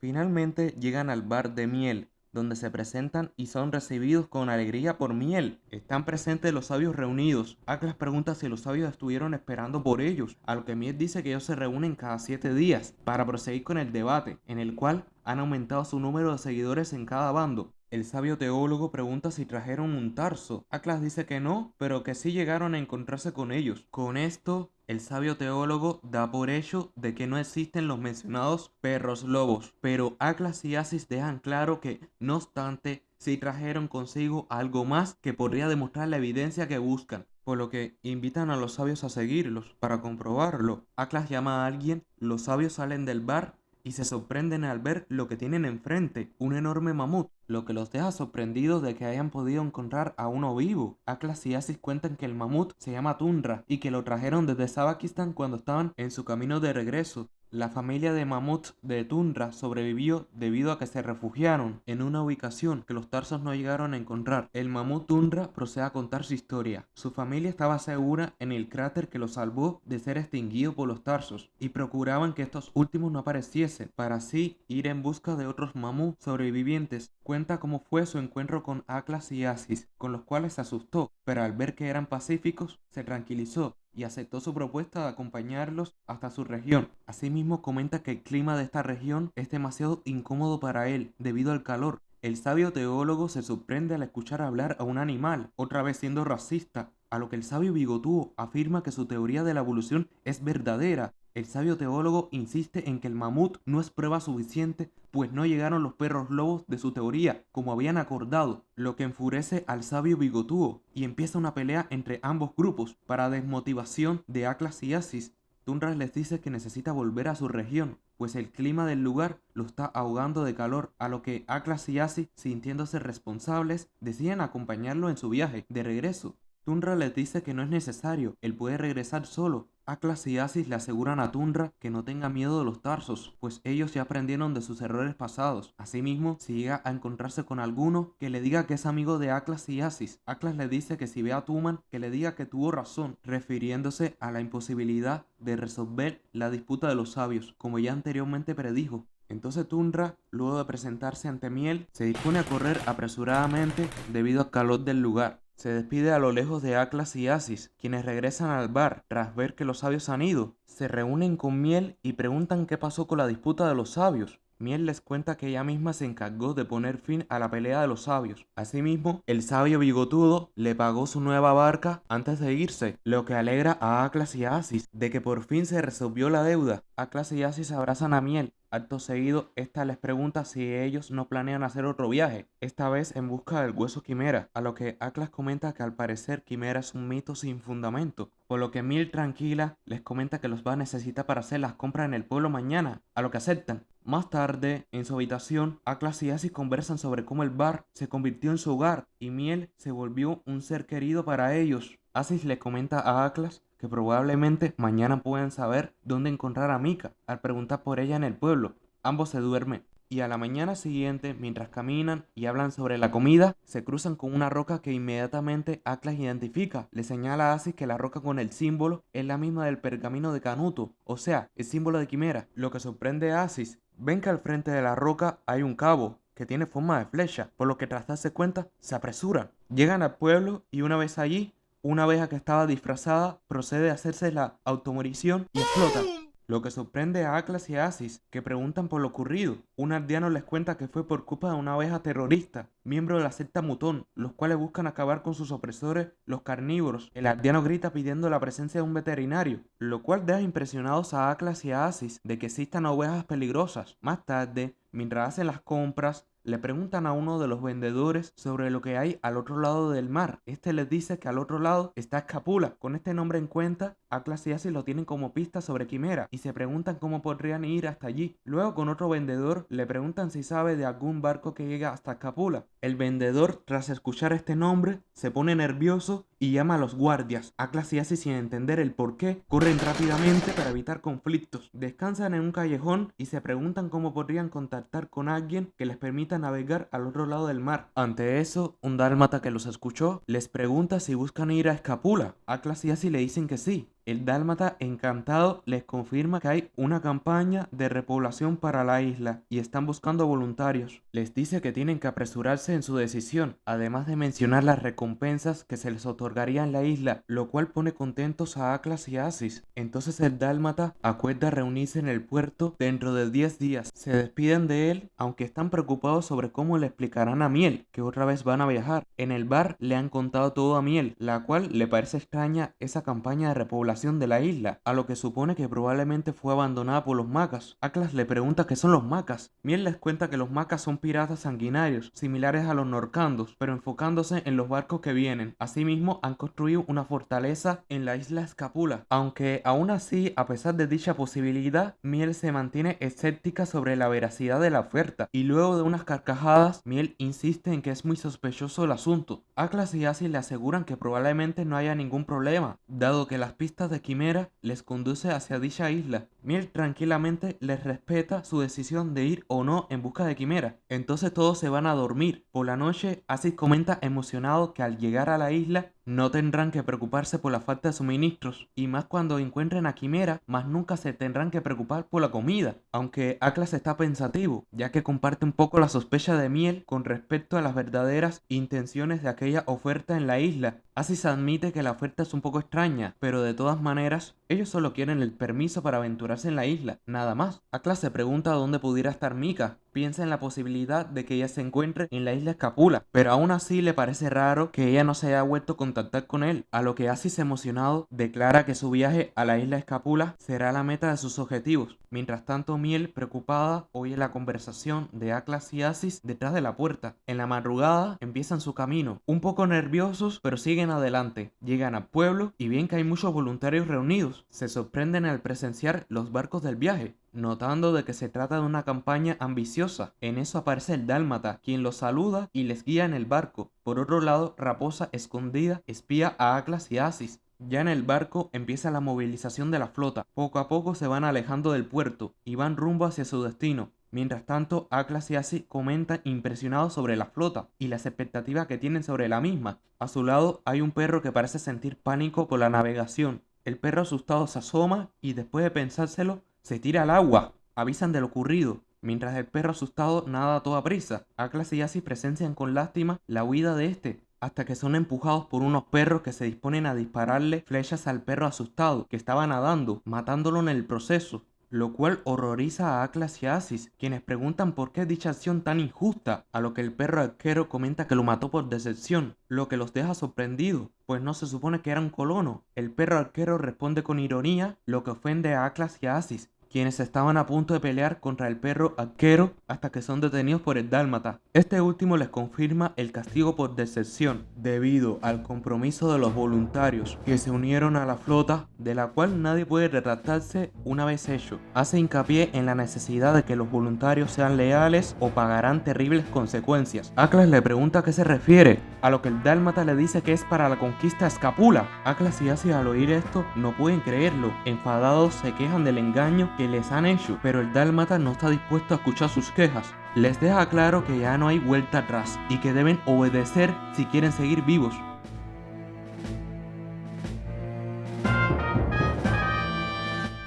Finalmente llegan al bar de miel, donde se presentan y son recibidos con alegría por miel. Están presentes los sabios reunidos. Aklas pregunta si los sabios estuvieron esperando por ellos, a lo que Miel dice que ellos se reúnen cada 7 días para proseguir con el debate, en el cual han aumentado su número de seguidores en cada bando. El sabio teólogo pregunta si trajeron un tarso. Aklas dice que no, pero que sí llegaron a encontrarse con ellos. Con esto, el sabio teólogo da por hecho de que no existen los mencionados perros lobos, pero Aklas y Aziz dejan claro que, no obstante, sí trajeron consigo algo más que podría demostrar la evidencia que buscan, por lo que invitan a los sabios a seguirlos. Para comprobarlo, Aklas llama a alguien, los sabios salen del bar y se sorprenden al ver lo que tienen enfrente, un enorme mamut, lo que los deja sorprendidos de que hayan podido encontrar a uno vivo. Aklas y Aziz cuentan que el mamut se llama Tundra y que lo trajeron desde Sabakistán cuando estaban en su camino de regreso. La familia de mamuts de Tundra sobrevivió debido a que se refugiaron en una ubicación que los Tarsos no llegaron a encontrar. El mamut Tundra procede a contar su historia. Su familia estaba segura en el cráter que los salvó de ser extinguido por los Tarsos y procuraban que estos últimos no apareciesen para así ir en busca de otros mamuts sobrevivientes. Cuenta cómo fue su encuentro con Aklas y Aziz, con los cuales se asustó, pero al ver que eran pacíficos se tranquilizó y aceptó su propuesta de acompañarlos hasta su región. Asimismo comenta que el clima de esta región es demasiado incómodo para él debido al calor. El sabio teólogo se sorprende al escuchar hablar a un animal, otra vez siendo racista, a lo que el sabio bigotúo afirma que su teoría de la evolución es verdadera. El sabio teólogo insiste en que el mamut no es prueba suficiente, pues no llegaron los perros lobos de su teoría, como habían acordado, lo que enfurece al sabio bigotúo, y empieza una pelea entre ambos grupos, para desmotivación de Aklas y Aziz. Tundra les dice que necesita volver a su región, pues el clima del lugar lo está ahogando de calor, a lo que Aklas y Aziz, sintiéndose responsables, deciden acompañarlo en su viaje de regreso. Tundra les dice que no es necesario, él puede regresar solo. Atlas y Asis le aseguran a Tundra que no tenga miedo de los Tarsos, pues ellos ya aprendieron de sus errores pasados. Asimismo, si llega a encontrarse con alguno, que le diga que es amigo de Atlas y Asis. Atlas le dice que si ve a Tuman, que le diga que tuvo razón, refiriéndose a la imposibilidad de resolver la disputa de los sabios, como ya anteriormente predijo. Entonces Tundra, luego de presentarse ante Miel, se dispone a correr apresuradamente debido al calor del lugar. Se despide a lo lejos de Atlas y Asis, quienes regresan al bar tras ver que los sabios han ido. Se reúnen con Miel y preguntan qué pasó con la disputa de los sabios. Miel les cuenta que ella misma se encargó de poner fin a la pelea de los sabios. Asimismo, el sabio bigotudo le pagó su nueva barca antes de irse, lo que alegra a Atlas y Asis de que por fin se resolvió la deuda. Atlas y Asis abrazan a Miel. Acto seguido, esta les pregunta si ellos no planean hacer otro viaje, esta vez en busca del hueso Quimera, a lo que Atlas comenta que al parecer Quimera es un mito sin fundamento, por lo que Miel tranquila les comenta que los va a necesitar para hacer las compras en el pueblo mañana, a lo que aceptan. Más tarde, en su habitación, Atlas y Asis conversan sobre cómo el bar se convirtió en su hogar y Miel se volvió un ser querido para ellos. Asis le comenta a Atlas que probablemente mañana puedan saber dónde encontrar a Mika al preguntar por ella en el pueblo. Ambos se duermen y a la mañana siguiente, mientras caminan y hablan sobre la comida, se cruzan con una roca que inmediatamente Atlas identifica. Le señala a Asis que la roca con el símbolo es la misma del pergamino de Canuto, o sea, el símbolo de Quimera. Lo que sorprende a Asis, ven que al frente de la roca hay un cabo que tiene forma de flecha, por lo que tras darse cuenta, se apresuran. Llegan al pueblo y una vez allí, una abeja que estaba disfrazada procede a hacerse la automorición y explota. Lo que sorprende a Atlas y a Asis, que preguntan por lo ocurrido. Un aldeano les cuenta que fue por culpa de una abeja terrorista, miembro de la secta Mutón, los cuales buscan acabar con sus opresores, los carnívoros. El aldeano grita pidiendo la presencia de un veterinario, lo cual deja impresionados a Atlas y a Asis de que existan ovejas peligrosas. Más tarde, mientras hacen las compras, le preguntan a uno de los vendedores sobre lo que hay al otro lado del mar. Este les dice que al otro lado está Escapula. Con este nombre en cuenta, Atlas y Asis lo tienen como pista sobre Quimera y se preguntan cómo podrían ir hasta allí. Luego con otro vendedor le preguntan si sabe de algún barco que llega hasta Escapula. El vendedor, tras escuchar este nombre, se pone nervioso y llama a los guardias. Atlas y Asis, sin entender el por qué, corren rápidamente para evitar conflictos. Descansan en un callejón y se preguntan cómo podrían contactar con alguien que les permita navegar al otro lado del mar. Ante eso, un dálmata que los escuchó les pregunta si buscan ir a Escapula. Atlas y Asis le dicen que sí. El dálmata, encantado, les confirma que hay una campaña de repoblación para la isla y están buscando voluntarios. Les dice que tienen que apresurarse en su decisión, además de mencionar las recompensas que se les otorgaría en la isla, lo cual pone contentos a Atlas y Asis. Entonces el dálmata acuerda reunirse en el puerto dentro de 10 días. Se despiden de él, aunque están preocupados sobre cómo le explicarán a Miel, que otra vez van a viajar. En el bar le han contado todo a Miel, la cual le parece extraña esa campaña de repoblación de la isla, a lo que supone que probablemente fue abandonada por los macas. Atlas le pregunta qué son los macas. Miel les cuenta que los macas son piratas sanguinarios, similares a los norcandos, pero enfocándose en los barcos que vienen. Asimismo, han construido una fortaleza en la isla Escapula, aunque aún así, a pesar de dicha posibilidad, Miel se mantiene escéptica sobre la veracidad de la oferta, y luego de unas carcajadas, Miel insiste en que es muy sospechoso el asunto. Atlas y Asis le aseguran que probablemente no haya ningún problema, dado que las pistas de Quimera les conduce hacia dicha isla. Miel tranquilamente les respeta su decisión de ir o no en busca de Quimera. Entonces todos se van a dormir. Por la noche, Asis comenta emocionado que al llegar a la isla no tendrán que preocuparse por la falta de suministros, y más cuando encuentren a Quimera, más nunca se tendrán que preocupar por la comida. Aunque Atlas está pensativo, ya que comparte un poco la sospecha de Miel con respecto a las verdaderas intenciones de aquella oferta en la isla. Asis admite que la oferta es un poco extraña, pero de todas maneras, ellos solo quieren el permiso para aventurarse en la isla, nada más. Atlas se pregunta dónde pudiera estar Mika. Piensa en la posibilidad de que ella se encuentre en la isla Escapula, pero aún así le parece raro que ella no se haya vuelto a contactar con él, a lo que Asis, emocionado, declara que su viaje a la isla Escapula será la meta de sus objetivos. Mientras tanto, Miel, preocupada, oye la conversación de Atlas y Asis detrás de la puerta. En la madrugada empiezan su camino, un poco nerviosos, pero siguen adelante. Llegan al pueblo y ven que hay muchos voluntarios reunidos. Se sorprenden al presenciar los barcos del viaje. notando de que se trata de una campaña ambiciosa. En eso aparece el dálmata, quien los saluda y les guía en el barco. Por otro lado, Raposa, escondida, espía a Atlas y Acis. Ya en el barco empieza la movilización de la flota. Poco a poco se van alejando del puerto y van rumbo hacia su destino. Mientras tanto, Atlas y Acis comentan impresionados sobre la flota y las expectativas que tienen sobre la misma. A su lado hay un perro que parece sentir pánico por la navegación. El perro asustado se asoma y después de pensárselo, se tira al agua. Avisan de lo ocurrido. Mientras el perro asustado nada a toda prisa. Atlas y Acis presencian con lástima la huida de este, hasta que son empujados por unos perros que se disponen a dispararle flechas al perro asustado, que estaba nadando, matándolo en el proceso, lo cual horroriza a Atlas y a Acis, quienes preguntan por qué dicha acción tan injusta, a lo que el perro arquero comenta que lo mató por deserción, lo que los deja sorprendidos, pues no se supone que era un colono. El perro arquero responde con ironía, lo que ofende a Atlas y a Acis, quienes estaban a punto de pelear contra el perro arquero hasta que son detenidos por el dálmata. Este último les confirma el castigo por deserción, debido al compromiso de los voluntarios que se unieron a la flota, de la cual nadie puede retractarse una vez hecho. Hace hincapié en la necesidad de que los voluntarios sean leales o pagarán terribles consecuencias. Atlas le pregunta a qué se refiere, a lo que el dálmata le dice que es para la conquista de Escapula. Atlas y Acis al oír esto no pueden creerlo, enfadados se quejan del engaño que les han hecho, pero el dálmata no está dispuesto a escuchar sus quejas. Les deja claro que ya no hay vuelta atrás y que deben obedecer si quieren seguir vivos.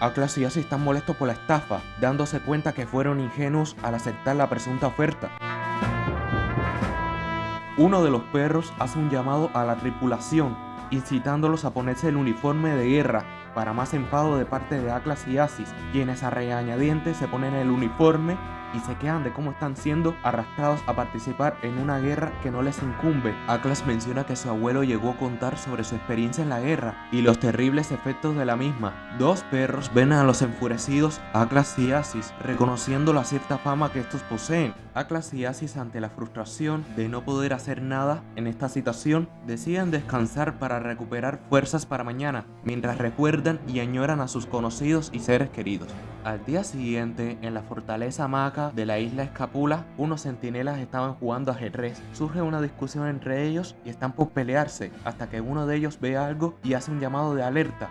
Atlas y Acis están molestos por la estafa, dándose cuenta que fueron ingenuos al aceptar la presunta oferta. Uno de los perros hace un llamado a la tripulación, incitándolos a ponerse el uniforme de guerra, para más enfado de parte de Atlas y Acis, quienes a regañadientes se ponen el uniforme y se quejan de cómo están siendo arrastrados a participar en una guerra que no les incumbe. Atlas menciona que su abuelo llegó a contar sobre su experiencia en la guerra y los terribles efectos de la misma. Dos perros ven a los enfurecidos Atlas y Acis, reconociendo la cierta fama que estos poseen. Atlas y Acis, ante la frustración de no poder hacer nada en esta situación, deciden descansar para recuperar fuerzas para mañana, mientras recuerdan y añoran a sus conocidos y seres queridos. Al día siguiente, en la fortaleza Maca de la isla Escapula, unos centinelas estaban jugando ajedrez. Surge una discusión entre ellos y están por pelearse, hasta que uno de ellos ve algo y hace un llamado de alerta.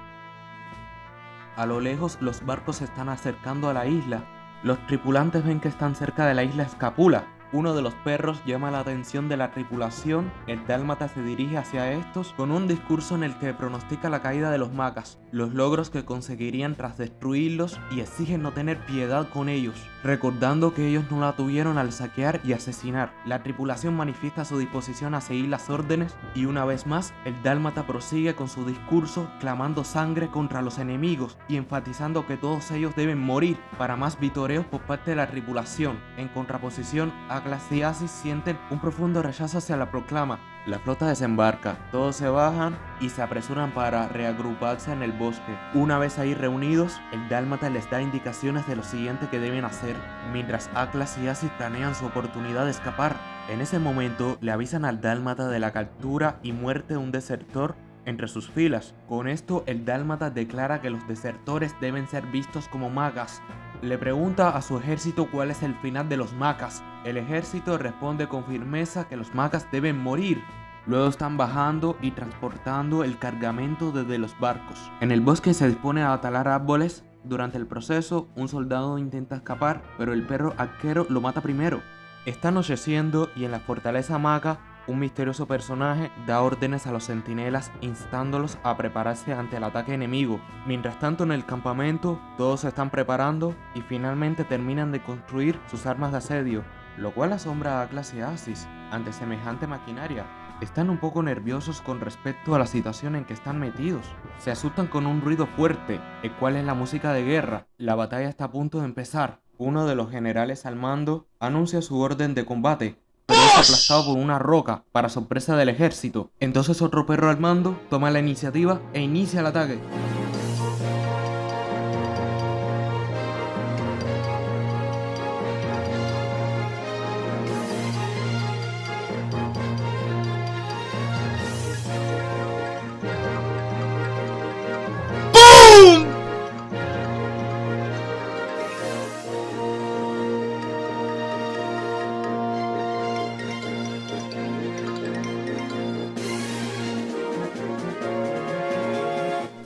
A lo lejos, los barcos se están acercando a la isla. Los tripulantes ven que están cerca de la isla Escapula. Uno de los perros llama la atención de la tripulación. El dálmata se dirige hacia estos con un discurso en el que pronostica la caída de los macas, los logros que conseguirían tras destruirlos, y exigen no tener piedad con ellos, recordando que ellos no la tuvieron al saquear y asesinar. La tripulación manifiesta su disposición a seguir las órdenes y una vez más el dálmata prosigue con su discurso clamando sangre contra los enemigos y enfatizando que todos ellos deben morir, para más vitoreos por parte de la tripulación. En contraposición, Atlas y Acis sienten un profundo rechazo hacia la proclama. La flota desembarca, todos se bajan y se apresuran para reagruparse en el bosque. Una vez ahí reunidos, el dálmata les da indicaciones de lo siguiente que deben hacer, mientras Atlas y Acis planean su oportunidad de escapar. En ese momento le avisan al dálmata de la captura y muerte de un desertor entre sus filas. Con esto, el dálmata declara que los desertores deben ser vistos como macas. Le pregunta a su ejército cuál es el final de los macas. El ejército responde con firmeza que los macas deben morir. Luego están bajando y transportando el cargamento desde los barcos. En el bosque se dispone a talar árboles. Durante el proceso, un soldado intenta escapar, pero el perro arquero lo mata primero. Está anocheciendo y en la fortaleza Maca, un misterioso personaje da órdenes a los centinelas instándolos a prepararse ante el ataque enemigo. Mientras tanto, en el campamento todos se están preparando y finalmente terminan de construir sus armas de asedio, lo cual asombra a Atlas y Acis ante semejante maquinaria. Están un poco nerviosos con respecto a la situación en que están metidos. Se asustan con un ruido fuerte, el cual es la música de guerra. La batalla está a punto de empezar. Uno de los generales al mando anuncia su orden de combate, pero es aplastado por una roca, para sorpresa del ejército. Entonces otro perro al mando toma la iniciativa e inicia el ataque.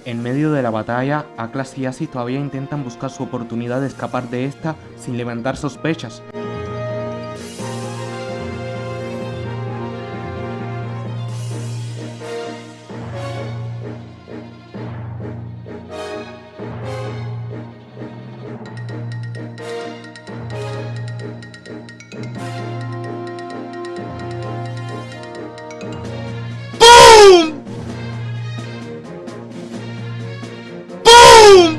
En medio de la batalla, Atlas y Asis todavía intentan buscar su oportunidad de escapar de esta sin levantar sospechas. ¡Boom! ¡Boom!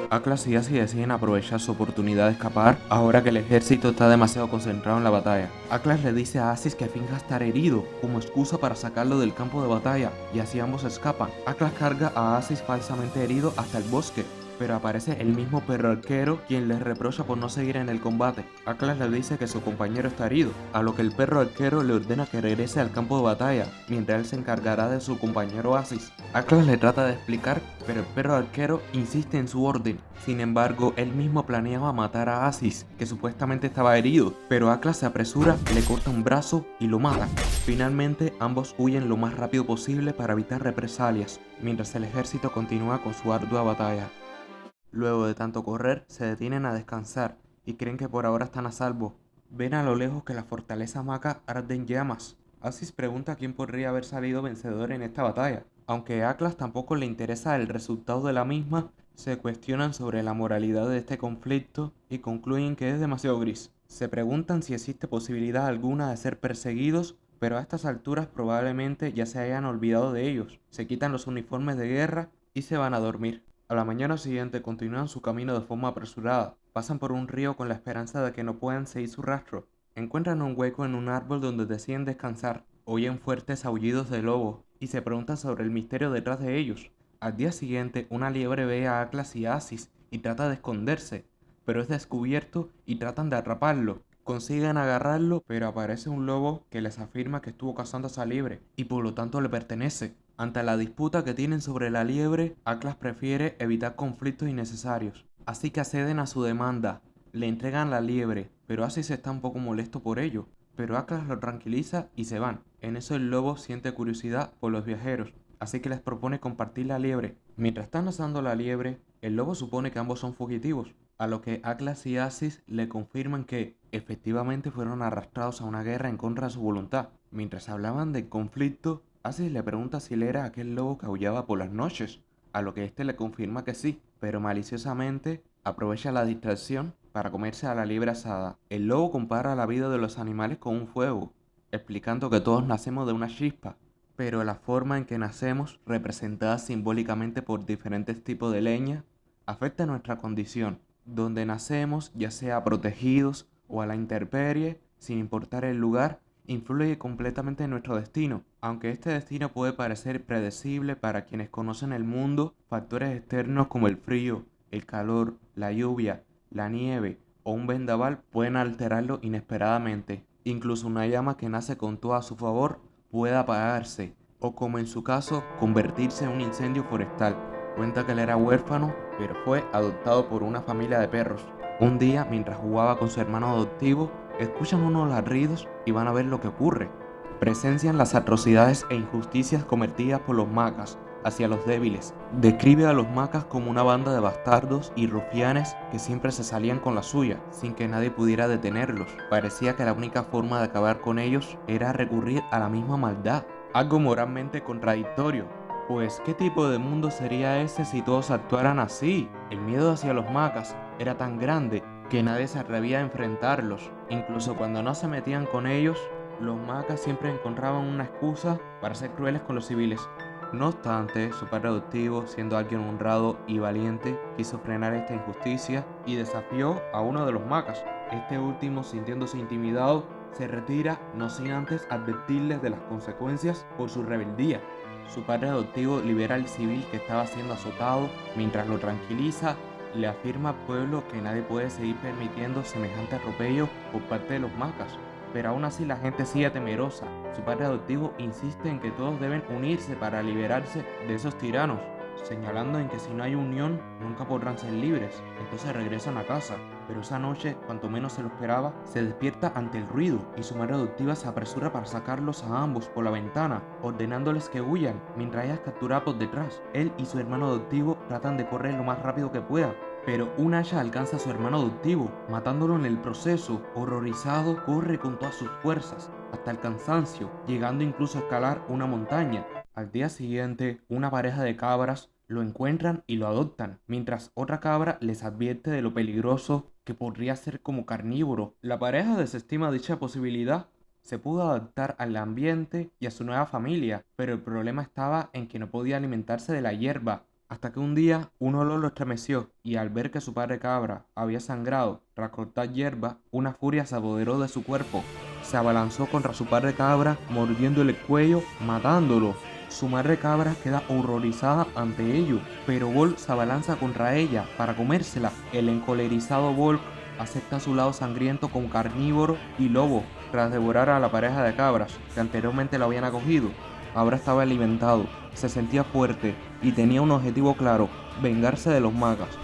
Atlas y Asis deciden aprovechar su oportunidad de escapar ahora que el ejército está demasiado concentrado en la batalla. Atlas le dice a Asis que finja estar herido como excusa para sacarlo del campo de batalla y así ambos escapan. Atlas carga a Asis falsamente herido hasta el bosque, pero aparece el mismo perro arquero quien les reprocha por no seguir en el combate. Atlas le dice que su compañero está herido, a lo que el perro arquero le ordena que regrese al campo de batalla, mientras él se encargará de su compañero Asis. Atlas le trata de explicar, pero el perro arquero insiste en su orden. Sin embargo, él mismo planeaba matar a Asis, que supuestamente estaba herido, pero Atlas se apresura, le corta un brazo y lo mata. Finalmente, ambos huyen lo más rápido posible para evitar represalias, mientras el ejército continúa con su ardua batalla. Luego de tanto correr, se detienen a descansar y creen que por ahora están a salvo. Ven a lo lejos que la fortaleza Maca arde en llamas. Asis pregunta quién podría haber salido vencedor en esta batalla. Aunque a Atlas tampoco le interesa el resultado de la misma, se cuestionan sobre la moralidad de este conflicto y concluyen que es demasiado gris. Se preguntan si existe posibilidad alguna de ser perseguidos, pero a estas alturas probablemente ya se hayan olvidado de ellos. Se quitan los uniformes de guerra y se van a dormir. A la mañana siguiente continúan su camino de forma apresurada. Pasan por un río con la esperanza de que no puedan seguir su rastro. Encuentran un hueco en un árbol donde deciden descansar. Oyen fuertes aullidos de lobo y se preguntan sobre el misterio detrás de ellos. Al día siguiente, una liebre ve a Atlas y a Asis y trata de esconderse, pero es descubierto y tratan de atraparlo. Consiguen agarrarlo, pero aparece un lobo que les afirma que estuvo cazando a esa liebre y por lo tanto le pertenece. Ante la disputa que tienen sobre la liebre, Atlas prefiere evitar conflictos innecesarios, así que acceden a su demanda. Le entregan la liebre, pero Asis está un poco molesto por ello, pero Atlas lo tranquiliza y se van. En eso el lobo siente curiosidad por los viajeros, así que les propone compartir la liebre. Mientras están asando la liebre, el lobo supone que ambos son fugitivos, a lo que Atlas y Asis le confirman que efectivamente fueron arrastrados a una guerra en contra de su voluntad. Mientras hablaban del conflicto, Asis le pregunta si él era aquel lobo que aullaba por las noches, a lo que este le confirma que sí, pero maliciosamente aprovecha la distracción para comerse a la liebre asada. El lobo compara la vida de los animales con un fuego, explicando que todos nacemos de una chispa, pero la forma en que nacemos, representada simbólicamente por diferentes tipos de leña, afecta nuestra condición, donde nacemos, ya sea protegidos o a la intemperie, sin importar el lugar, influye completamente en nuestro destino. Aunque este destino puede parecer predecible para quienes conocen el mundo, factores externos como el frío, el calor, la lluvia, la nieve o un vendaval pueden alterarlo inesperadamente. Incluso una llama que nace con todo a su favor puede apagarse, o como en su caso, convertirse en un incendio forestal. Cuenta que él era huérfano, pero fue adoptado por una familia de perros. Un día, mientras jugaba con su hermano adoptivo, escuchan unos ladridos y van a ver lo que ocurre. Presencian las atrocidades e injusticias cometidas por los Macas hacia los débiles. Describe a los Macas como una banda de bastardos y rufianes que siempre se salían con la suya, sin que nadie pudiera detenerlos. Parecía que la única forma de acabar con ellos era recurrir a la misma maldad, algo moralmente contradictorio. Pues, ¿qué tipo de mundo sería ese si todos actuaran así? El miedo hacia los Macas era tan grande que nadie se atrevía a enfrentarlos. Incluso cuando no se metían con ellos, los Macas siempre encontraban una excusa para ser crueles con los civiles. No obstante, su padre adoptivo, siendo alguien honrado y valiente, quiso frenar esta injusticia y desafió a uno de los Macas. Este último, sintiéndose intimidado, se retira, no sin antes advertirles de las consecuencias por su rebeldía. Su padre adoptivo libera al civil que estaba siendo azotado, mientras lo tranquiliza y le afirma al pueblo que nadie puede seguir permitiendo semejante atropello por parte de los Macas. Pero aún así la gente sigue temerosa. Su padre adoptivo insiste en que todos deben unirse para liberarse de esos tiranos. señalando en que si no hay unión nunca podrán ser libres. Entonces regresan a casa, pero esa noche, cuanto menos se lo esperaba, se despierta ante el ruido y su madre adoptiva se apresura para sacarlos a ambos por la ventana, ordenándoles que huyan, mientras ella es capturada por detrás. Él y su hermano adoptivo tratan de correr lo más rápido que puedan, pero un hacha alcanza a su hermano adoptivo, matándolo en el proceso. Horrorizado, corre con todas sus fuerzas, hasta el cansancio, llegando incluso a escalar una montaña. Al día siguiente, una pareja de cabras lo encuentran y lo adoptan, mientras otra cabra les advierte de lo peligroso que podría ser como carnívoro. La pareja desestima dicha posibilidad. Se pudo adaptar al ambiente y a su nueva familia, pero el problema estaba en que no podía alimentarse de la hierba, hasta que un día un olor lo estremeció y al ver que su padre cabra había sangrado tras cortar hierba, una furia se apoderó de su cuerpo. Se abalanzó contra su padre cabra, mordiéndole el cuello, matándolo. Su madre cabra queda horrorizada ante ello, pero Volk se abalanza contra ella para comérsela. El encolerizado Volk acepta su lado sangriento como carnívoro y lobo tras devorar a la pareja de cabras que anteriormente lo habían acogido. Ahora estaba alimentado, se sentía fuerte y tenía un objetivo claro: vengarse de los Magas.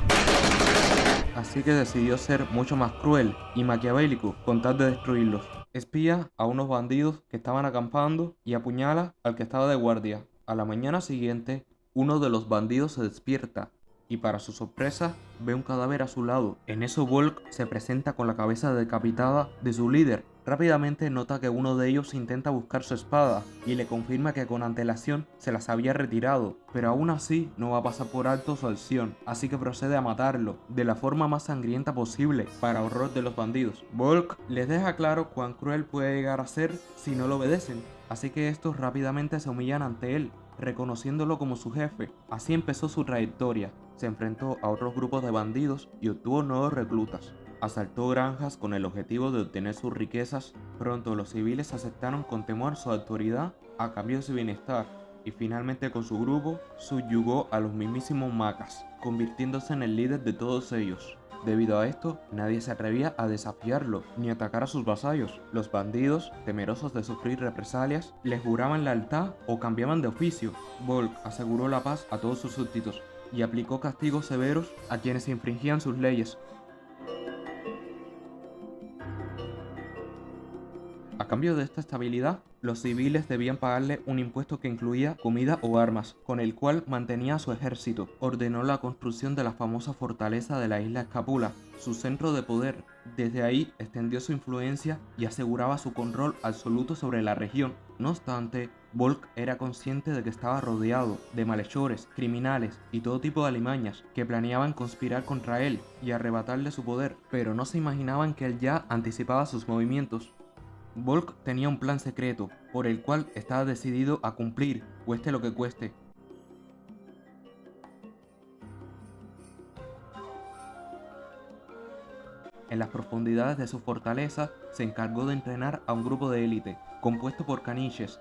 Así que decidió ser mucho más cruel y maquiavélico con tal de destruirlos. Espía a unos bandidos que estaban acampando y apuñala al que estaba de guardia. A la mañana siguiente, uno de los bandidos se despierta y para su sorpresa ve un cadáver a su lado. En eso Volk se presenta con la cabeza decapitada de su líder. Rápidamente nota que uno de ellos intenta buscar su espada y le confirma que con antelación se las había retirado, pero aún así no va a pasar por alto su acción, así que procede a matarlo de la forma más sangrienta posible para horror de los bandidos. Volk les deja claro cuán cruel puede llegar a ser si no lo obedecen, así que estos rápidamente se humillan ante él, reconociéndolo como su jefe. Así empezó su trayectoria. Se enfrentó a otros grupos de bandidos y obtuvo nuevos reclutas. Asaltó granjas con el objetivo de obtener sus riquezas. Pronto los civiles aceptaron con temor su autoridad a cambio de su bienestar, y finalmente con su grupo subyugó a los mismísimos Magas, convirtiéndose en el líder de todos ellos. Debido a esto, nadie se atrevía a desafiarlo ni atacar a sus vasallos. Los bandidos, temerosos de sufrir represalias, les juraban lealtad o cambiaban de oficio. Volk aseguró la paz a todos sus súbditos y aplicó castigos severos a quienes infringían sus leyes. A cambio de esta estabilidad, los civiles debían pagarle un impuesto que incluía comida o armas, con el cual mantenía a su ejército. Ordenó la construcción de la famosa fortaleza de la isla Escapula, su centro de poder. Desde ahí extendió su influencia y aseguraba su control absoluto sobre la región. No obstante, Volk era consciente de que estaba rodeado de malhechores, criminales y todo tipo de alimañas que planeaban conspirar contra él y arrebatarle su poder, pero no se imaginaban que él ya anticipaba sus movimientos. Volk tenía un plan secreto, por el cual estaba decidido a cumplir, cueste lo que cueste. En las profundidades de su fortaleza, se encargó de entrenar a un grupo de élite, compuesto por caniches.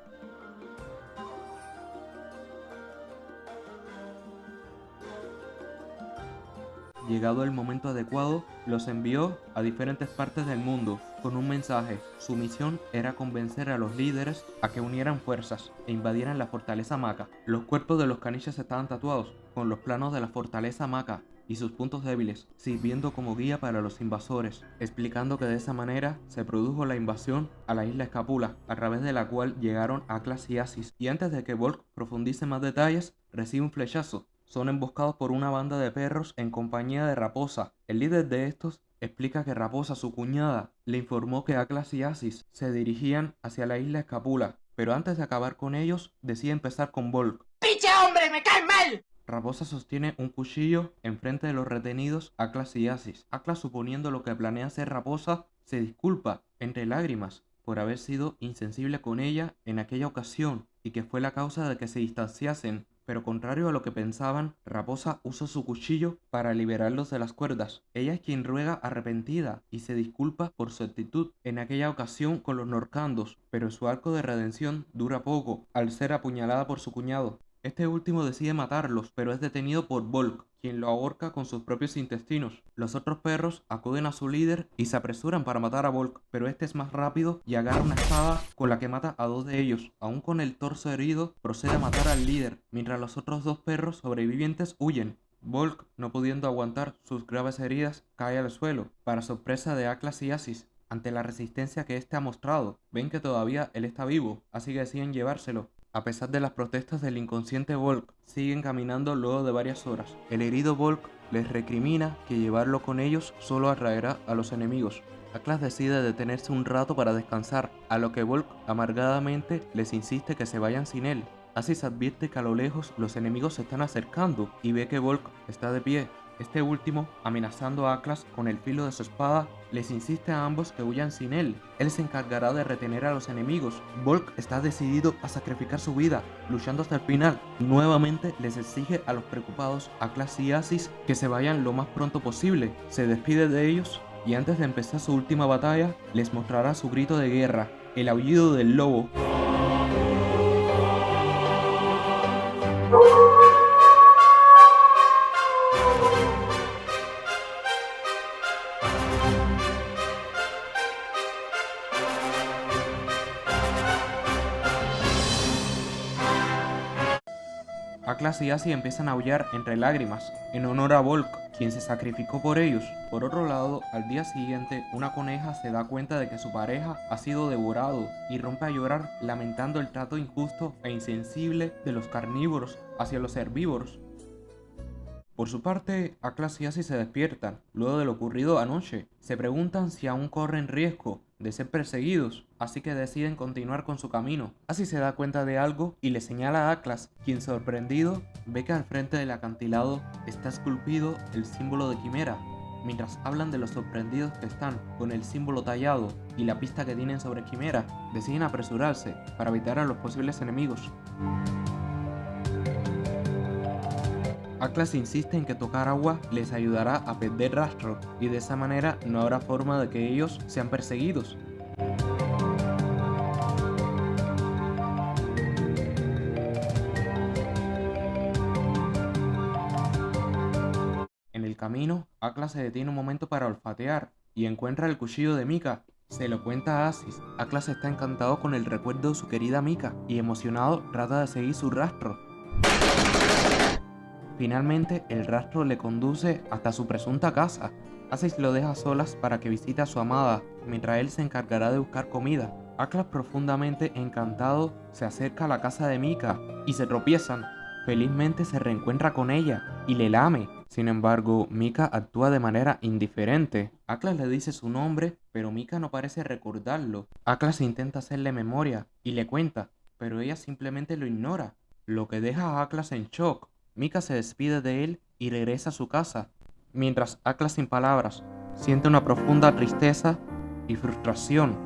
Llegado el momento adecuado, los envió a diferentes partes del mundo con un mensaje. Su misión era convencer a los líderes a que unieran fuerzas e invadieran la fortaleza Maga. Los cuerpos de los caniches estaban tatuados con los planos de la fortaleza Maga y sus puntos débiles, sirviendo como guía para los invasores, explicando que de esa manera se produjo la invasión a la isla Escapula, a través de la cual llegaron Atlas y Asis. Y antes de que Volk profundice más detalles, recibe un flechazo. Son emboscados por una banda de perros en compañía de Raposa. El líder de estos explica que Raposa, su cuñada, le informó que Atlas y Asis se dirigían hacia la isla Escapula, pero antes de acabar con ellos, decide empezar con Volk. ¡Pinche hombre, me cae mal! Raposa sostiene un cuchillo enfrente de los retenidos Atlas y Asis. Atlas, suponiendo lo que planea hacer Raposa, se disculpa entre lágrimas por haber sido insensible con ella en aquella ocasión y que fue la causa de que se distanciasen. Pero contrario a lo que pensaban, Raposa usó su cuchillo para liberarlos de las cuerdas. Ella es quien ruega arrepentida y se disculpa por su actitud en aquella ocasión con los Norcandos, pero su arco de redención dura poco al ser apuñalada por su cuñado. Este último decide matarlos, pero es detenido por Volk, quien lo ahorca con sus propios intestinos. Los otros perros acuden a su líder y se apresuran para matar a Volk, pero este es más rápido y agarra una espada con la que mata a 2 de ellos. Aún con el torso herido, procede a matar al líder, mientras los otros 2 perros sobrevivientes huyen. Volk, no pudiendo aguantar sus graves heridas, cae al suelo, para sorpresa de Atlas y Asis. Ante la resistencia que éste ha mostrado, ven que todavía él está vivo, así que deciden llevárselo. A pesar de las protestas del inconsciente Volk, siguen caminando luego de varias horas. El herido Volk les recrimina que llevarlo con ellos solo atraerá a los enemigos. Atlas decide detenerse un rato para descansar, a lo que Volk amargadamente les insiste que se vayan sin él. Asis advierte que a lo lejos los enemigos se están acercando y ve que Volk está de pie. Este último, amenazando a Atlas con el filo de su espada, les insiste a ambos que huyan sin él. Él se encargará de retener a los enemigos. Volk está decidido a sacrificar su vida, luchando hasta el final. Nuevamente les exige a los preocupados Atlas y Asis que se vayan lo más pronto posible. Se despide de ellos y antes de empezar su última batalla, les mostrará su grito de guerra, el aullido del lobo. Atlas y Asis empiezan a aullar entre lágrimas, en honor a Volk, quien se sacrificó por ellos. Por otro lado, al día siguiente, una coneja se da cuenta de que su pareja ha sido devorado y rompe a llorar, lamentando el trato injusto e insensible de los carnívoros hacia los herbívoros. Por su parte, Atlas y Asis se despiertan, luego de lo ocurrido anoche. Se preguntan si aún corren riesgo de ser perseguidos, así que deciden continuar con su camino. Asis se da cuenta de algo y le señala a Atlas, quien sorprendido ve que al frente del acantilado está esculpido el símbolo de Quimera. Mientras hablan de los sorprendidos que están con el símbolo tallado y la pista que tienen sobre Quimera, deciden apresurarse para evitar a los posibles enemigos. Atlas insiste en que tocar agua les ayudará a perder rastro y de esa manera no habrá forma de que ellos sean perseguidos. En el camino, Atlas se detiene un momento para olfatear y encuentra el cuchillo de Mika. Se lo cuenta a Asis. Atlas está encantado con el recuerdo de su querida Mika y emocionado trata de seguir su rastro. Finalmente, el rastro le conduce hasta su presunta casa. Asis lo deja a solas para que visite a su amada, mientras él se encargará de buscar comida. Atlas, profundamente encantado, se acerca a la casa de Mika y se tropiezan. Felizmente se reencuentra con ella y le lame. Sin embargo, Mika actúa de manera indiferente. Atlas le dice su nombre, pero Mika no parece recordarlo. Atlas intenta hacerle memoria y le cuenta, pero ella simplemente lo ignora, lo que deja a Atlas en shock. Mika se despide de él y regresa a su casa, mientras Atlas sin palabras siente una profunda tristeza y frustración.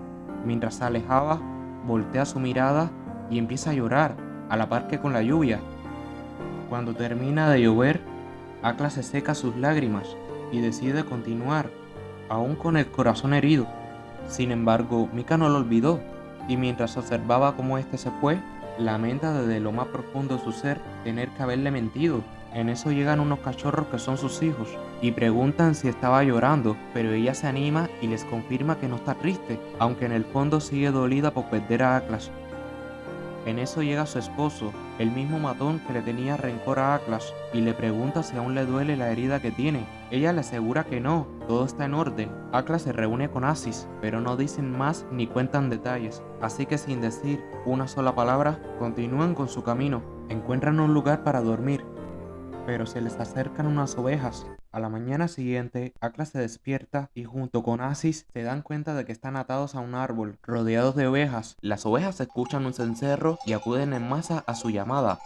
Mientras se alejaba, voltea su mirada y empieza a llorar, a la par que con la lluvia. Cuando termina de llover, Atlas se seca sus lágrimas y decide continuar, aún con el corazón herido. Sin embargo, Mika no lo olvidó, y mientras observaba cómo este se fue, lamenta desde lo más profundo de su ser tener que haberle mentido. En eso llegan unos cachorros que son sus hijos y preguntan si estaba llorando, pero ella se anima y les confirma que no está triste, aunque en el fondo sigue dolida por perder a Atlas. En eso llega su esposo, el mismo matón que le tenía rencor a Atlas, y le pregunta si aún le duele la herida que tiene. Ella le asegura que no, todo está en orden. Atlas se reúne con Asis, pero no dicen más ni cuentan detalles, así que sin decir una sola palabra, continúan con su camino. Encuentran un lugar para dormir, pero se les acercan unas ovejas. A la mañana siguiente, Atlas se despierta y junto con Asis se dan cuenta de que están atados a un árbol, rodeados de ovejas. Las ovejas escuchan un cencerro y acuden en masa a su llamada.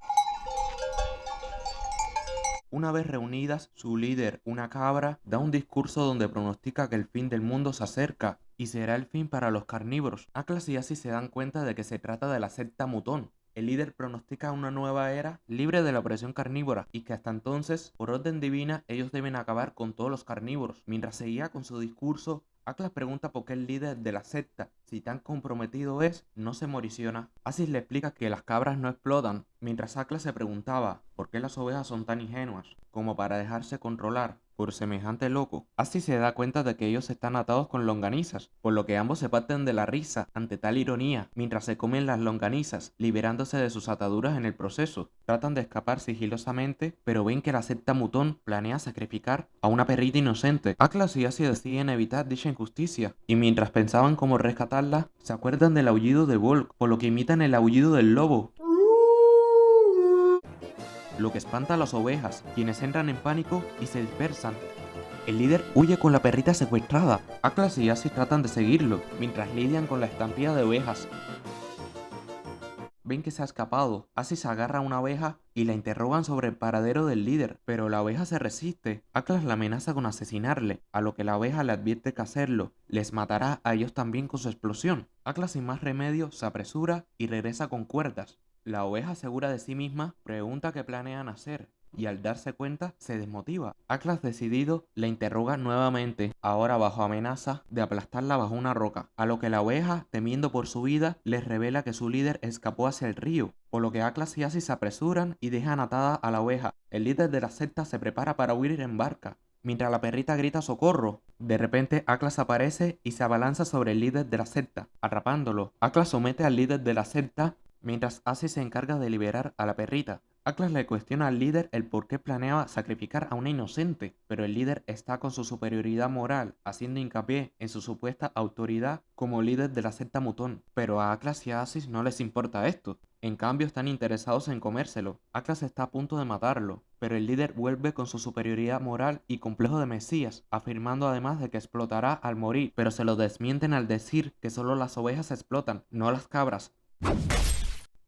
Una vez reunidas, su líder, una cabra, da un discurso donde pronostica que el fin del mundo se acerca y será el fin para los carnívoros. Atlas y Asis se dan cuenta de que se trata de la secta Mutón. El líder pronostica una nueva era libre de la opresión carnívora y que hasta entonces, por orden divina, ellos deben acabar con todos los carnívoros. Mientras seguía con su discurso, Atlas pregunta por qué el líder de la secta, si tan comprometido es, no se moriciona. Asis le explica que las cabras no explotan, mientras Atlas se preguntaba por qué las ovejas son tan ingenuas, como para dejarse controlar por semejante loco. Asis se da cuenta de que ellos están atados con longanizas, por lo que ambos se parten de la risa ante tal ironía, mientras se comen las longanizas, liberándose de sus ataduras en el proceso. Tratan de escapar sigilosamente, pero ven que la secta Mutón planea sacrificar a una perrita inocente. Atlas y Asis deciden evitar dicha injusticia, y mientras pensaban cómo rescatarla, se acuerdan del aullido de Volk, por lo que imitan el aullido del lobo, lo que espanta a las ovejas, quienes entran en pánico y se dispersan. El líder huye con la perrita secuestrada. Atlas y Asis tratan de seguirlo, mientras lidian con la estampida de ovejas. Ven que se ha escapado. Asis agarra a una oveja y la interrogan sobre el paradero del líder, pero la oveja se resiste. Atlas la amenaza con asesinarle, a lo que la oveja le advierte que hacerlo les matará a ellos también con su explosión. Atlas sin más remedio se apresura y regresa con cuerdas. La oveja, segura de sí misma, pregunta qué planean hacer, y al darse cuenta se desmotiva. Atlas, decidido, la interroga nuevamente, ahora bajo amenaza de aplastarla bajo una roca, a lo que la oveja, temiendo por su vida, les revela que su líder escapó hacia el río, por lo que Atlas y Asis se apresuran y dejan atada a la oveja. El líder de la secta se prepara para huir en barca, mientras la perrita grita socorro. De repente Atlas aparece y se abalanza sobre el líder de la secta, atrapándolo. Atlas somete al líder de la secta, mientras Asis se encarga de liberar a la perrita. Atlas le cuestiona al líder el por qué planeaba sacrificar a una inocente, pero el líder está con su superioridad moral, haciendo hincapié en su supuesta autoridad como líder de la secta Mutón. Pero a Atlas y a Asis no les importa esto. En cambio están interesados en comérselo. Atlas está a punto de matarlo, pero el líder vuelve con su superioridad moral y complejo de Mesías, afirmando además de que explotará al morir, pero se lo desmienten al decir que solo las ovejas explotan, no las cabras.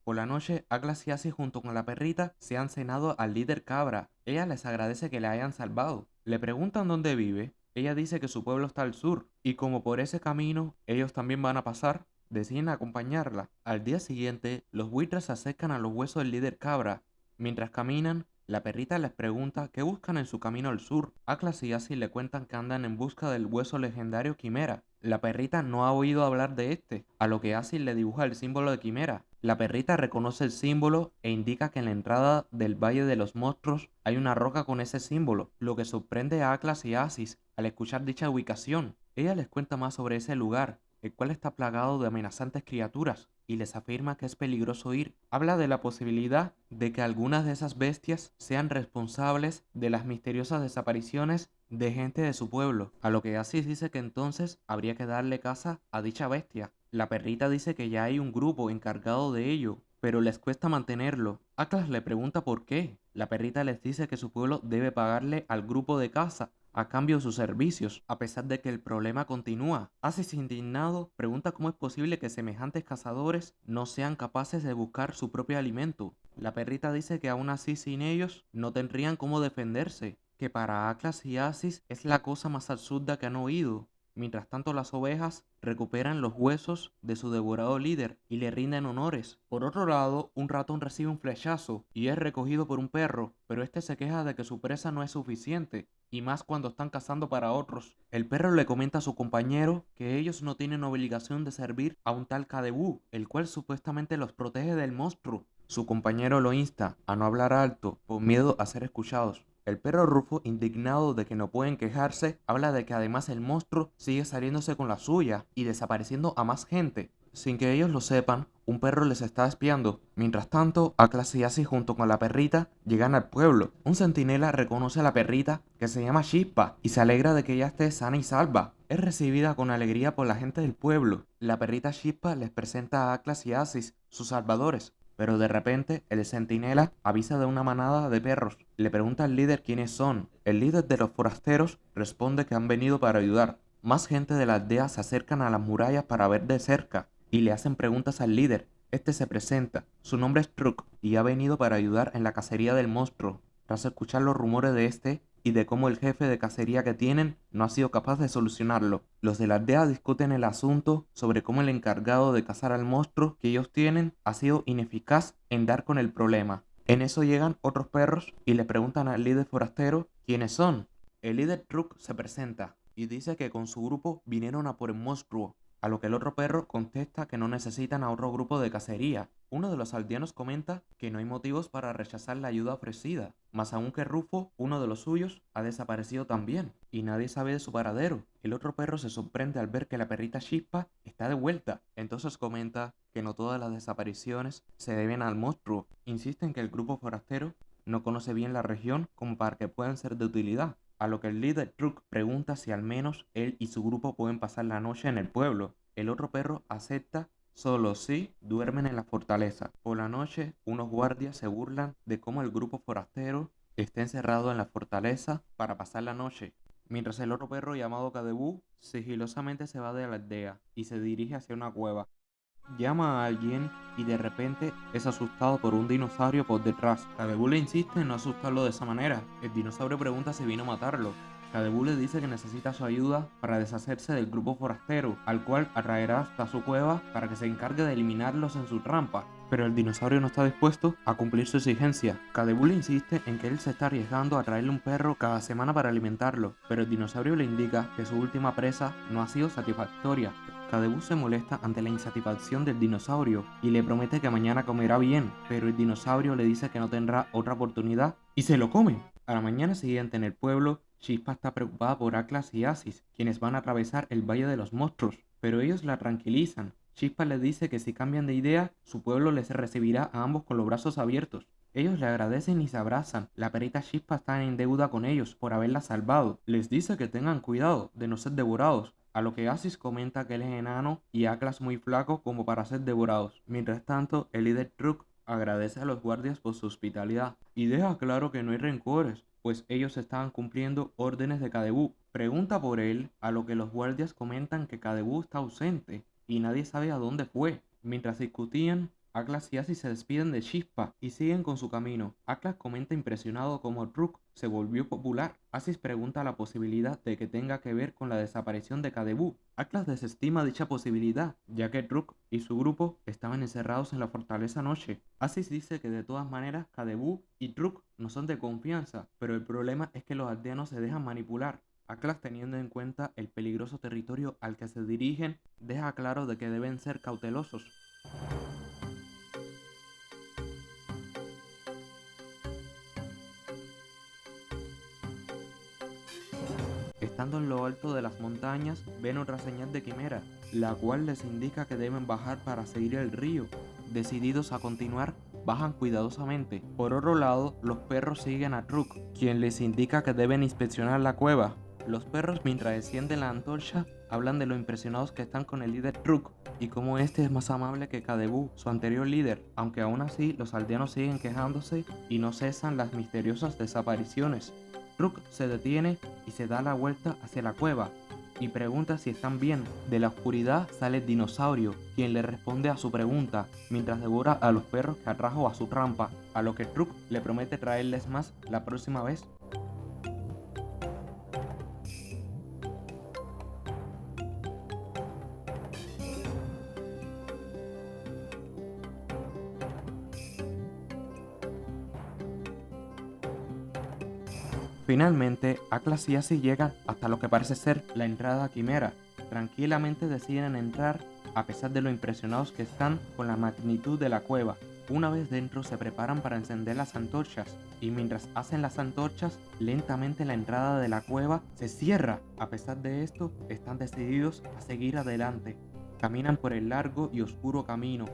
Por la noche, Atlas y Asis junto con la perrita se han cenado al líder cabra. Ella les agradece que le hayan salvado. Le preguntan dónde vive. Ella dice que su pueblo está al sur, y como por ese camino ellos también van a pasar, deciden acompañarla. Al día siguiente, los buitres se acercan a los huesos del líder cabra. Mientras caminan, la perrita les pregunta qué buscan en su camino al sur. Atlas y Asis le cuentan que andan en busca del hueso legendario Quimera. La perrita no ha oído hablar de este, a lo que Asis le dibuja el símbolo de Quimera. La perrita reconoce el símbolo e indica que en la entrada del Valle de los Monstruos hay una roca con ese símbolo, lo que sorprende a Atlas y Asis al escuchar dicha ubicación. Ella les cuenta más sobre ese lugar, el cual está plagado de amenazantes criaturas, y les afirma que es peligroso ir. Habla de la posibilidad de que algunas de esas bestias sean responsables de las misteriosas desapariciones de gente de su pueblo, a lo que Asis dice que entonces habría que darle caza a dicha bestia. La perrita dice que ya hay un grupo encargado de ello, pero les cuesta mantenerlo. Atlas le pregunta por qué. La perrita les dice que su pueblo debe pagarle al grupo de caza a cambio de sus servicios, a pesar de que el problema continúa. Asis, indignado, pregunta cómo es posible que semejantes cazadores no sean capaces de buscar su propio alimento. La perrita dice que aún así sin ellos no tendrían cómo defenderse, que para Atlas y Asis es la cosa más absurda que han oído. Mientras tanto, las ovejas recuperan los huesos de su devorado líder y le rinden honores. Por otro lado, un ratón recibe un flechazo y es recogido por un perro, pero este se queja de que su presa no es suficiente, y más cuando están cazando para otros. El perro le comenta a su compañero que ellos no tienen obligación de servir a un tal Kadewuu, el cual supuestamente los protege del monstruo. Su compañero lo insta a no hablar alto por miedo a ser escuchados. El perro Rufo, indignado de que no pueden quejarse, habla de que además el monstruo sigue saliéndose con la suya y desapareciendo a más gente. Sin que ellos lo sepan, un perro les está espiando. Mientras tanto, Atlas y Asis junto con la perrita llegan al pueblo. Un centinela reconoce a la perrita, que se llama Chispa, y se alegra de que ella esté sana y salva. Es recibida con alegría por la gente del pueblo. La perrita Chispa les presenta a Atlas y Asis, sus salvadores. Pero de repente, el centinela avisa de una manada de perros. Le pregunta al líder quiénes son. El líder de los forasteros responde que han venido para ayudar. Más gente de la aldea se acercan a las murallas para ver de cerca y le hacen preguntas al líder. Este se presenta. Su nombre es Truk y ha venido para ayudar en la cacería del monstruo. Tras escuchar los rumores de este y de cómo el jefe de cacería que tienen no ha sido capaz de solucionarlo, los de la aldea discuten el asunto sobre cómo el encargado de cazar al monstruo que ellos tienen ha sido ineficaz en dar con el problema. En eso llegan otros perros y le preguntan al líder forastero quiénes son. El líder Truk se presenta y dice que con su grupo vinieron a por el monstruo, a lo que el otro perro contesta que no necesitan a otro grupo de cacería. Uno de los aldeanos comenta que no hay motivos para rechazar la ayuda ofrecida, más aún que Rufo, uno de los suyos, ha desaparecido también, y nadie sabe de su paradero. El otro perro se sorprende al ver que la perrita Chispa está de vuelta, entonces comenta que no todas las desapariciones se deben al monstruo. Insisten que el grupo forastero no conoce bien la región como para que puedan ser de utilidad, a lo que el líder Truck pregunta si al menos él y su grupo pueden pasar la noche en el pueblo. El otro perro acepta solo si duermen en la fortaleza. Por la noche, unos guardias se burlan de cómo el grupo forastero está encerrado en la fortaleza para pasar la noche, mientras el otro perro llamado Kadebú sigilosamente se va de la aldea y se dirige hacia una cueva. Llama a alguien y de repente es asustado por un dinosaurio por detrás. Kadebú le insiste en no asustarlo de esa manera. El dinosaurio pregunta si vino a matarlo. Kadebú le dice que necesita su ayuda para deshacerse del grupo forastero, al cual atraerá hasta su cueva para que se encargue de eliminarlos en su trampa. Pero el dinosaurio no está dispuesto a cumplir su exigencia. Kadebú le insiste en que él se está arriesgando a traerle un perro cada semana para alimentarlo, pero el dinosaurio le indica que su última presa no ha sido satisfactoria. Kadebú se molesta ante la insatisfacción del dinosaurio y le promete que mañana comerá bien, pero el dinosaurio le dice que no tendrá otra oportunidad y se lo come. A la mañana siguiente en el pueblo, Chispa está preocupada por Atlas y Asis, quienes van a atravesar el Valle de los Monstruos, pero ellos la tranquilizan. Chispa les dice que si cambian de idea, su pueblo les recibirá a ambos con los brazos abiertos. Ellos le agradecen y se abrazan. La perrita Chispa está en deuda con ellos por haberla salvado. Les dice que tengan cuidado de no ser devorados, a lo que Asis comenta que él es enano y Atlas muy flaco como para ser devorados. Mientras tanto, el líder Truck agradece a los guardias por su hospitalidad y deja claro que no hay rencores, pues ellos estaban cumpliendo órdenes de Kadebú. Pregunta por él, a lo que los guardias comentan que Kadebú está ausente y nadie sabe a dónde fue. Mientras discutían, Atlas y Asis se despiden de Chispa y siguen con su camino. Atlas comenta impresionado cómo Truck se volvió popular. Asis pregunta la posibilidad de que tenga que ver con la desaparición de Kadebú. Atlas desestima dicha posibilidad, ya que Truck y su grupo estaban encerrados en la fortaleza anoche. Asis dice que de todas maneras Kadebú y Truck no son de confianza, pero el problema es que los aldeanos se dejan manipular. Atlas, teniendo en cuenta el peligroso territorio al que se dirigen, deja claro de que deben ser cautelosos. Estando en lo alto de las montañas, ven otra señal de quimera, la cual les indica que deben bajar para seguir el río. Decididos a continuar, bajan cuidadosamente. Por otro lado, los perros siguen a Truck, quien les indica que deben inspeccionar la cueva. Los perros, mientras encienden la antorcha, hablan de lo impresionados que están con el líder Truck y cómo este es más amable que Kadebú, su anterior líder, aunque aún así los aldeanos siguen quejándose y no cesan las misteriosas desapariciones. Truck se detiene y se da la vuelta hacia la cueva y pregunta si están bien. De la oscuridad sale el dinosaurio, quien le responde a su pregunta mientras devora a los perros que atrajo a su trampa, a lo que Truck le promete traerles más la próxima vez. Finalmente, Atlas y Asis llegan hasta lo que parece ser la entrada a Quimera. Tranquilamente deciden entrar a pesar de lo impresionados que están con la magnitud de la cueva. Una vez dentro se preparan para encender las antorchas y mientras hacen las antorchas, lentamente la entrada de la cueva se cierra. A pesar de esto, están decididos a seguir adelante. Caminan por el largo y oscuro camino.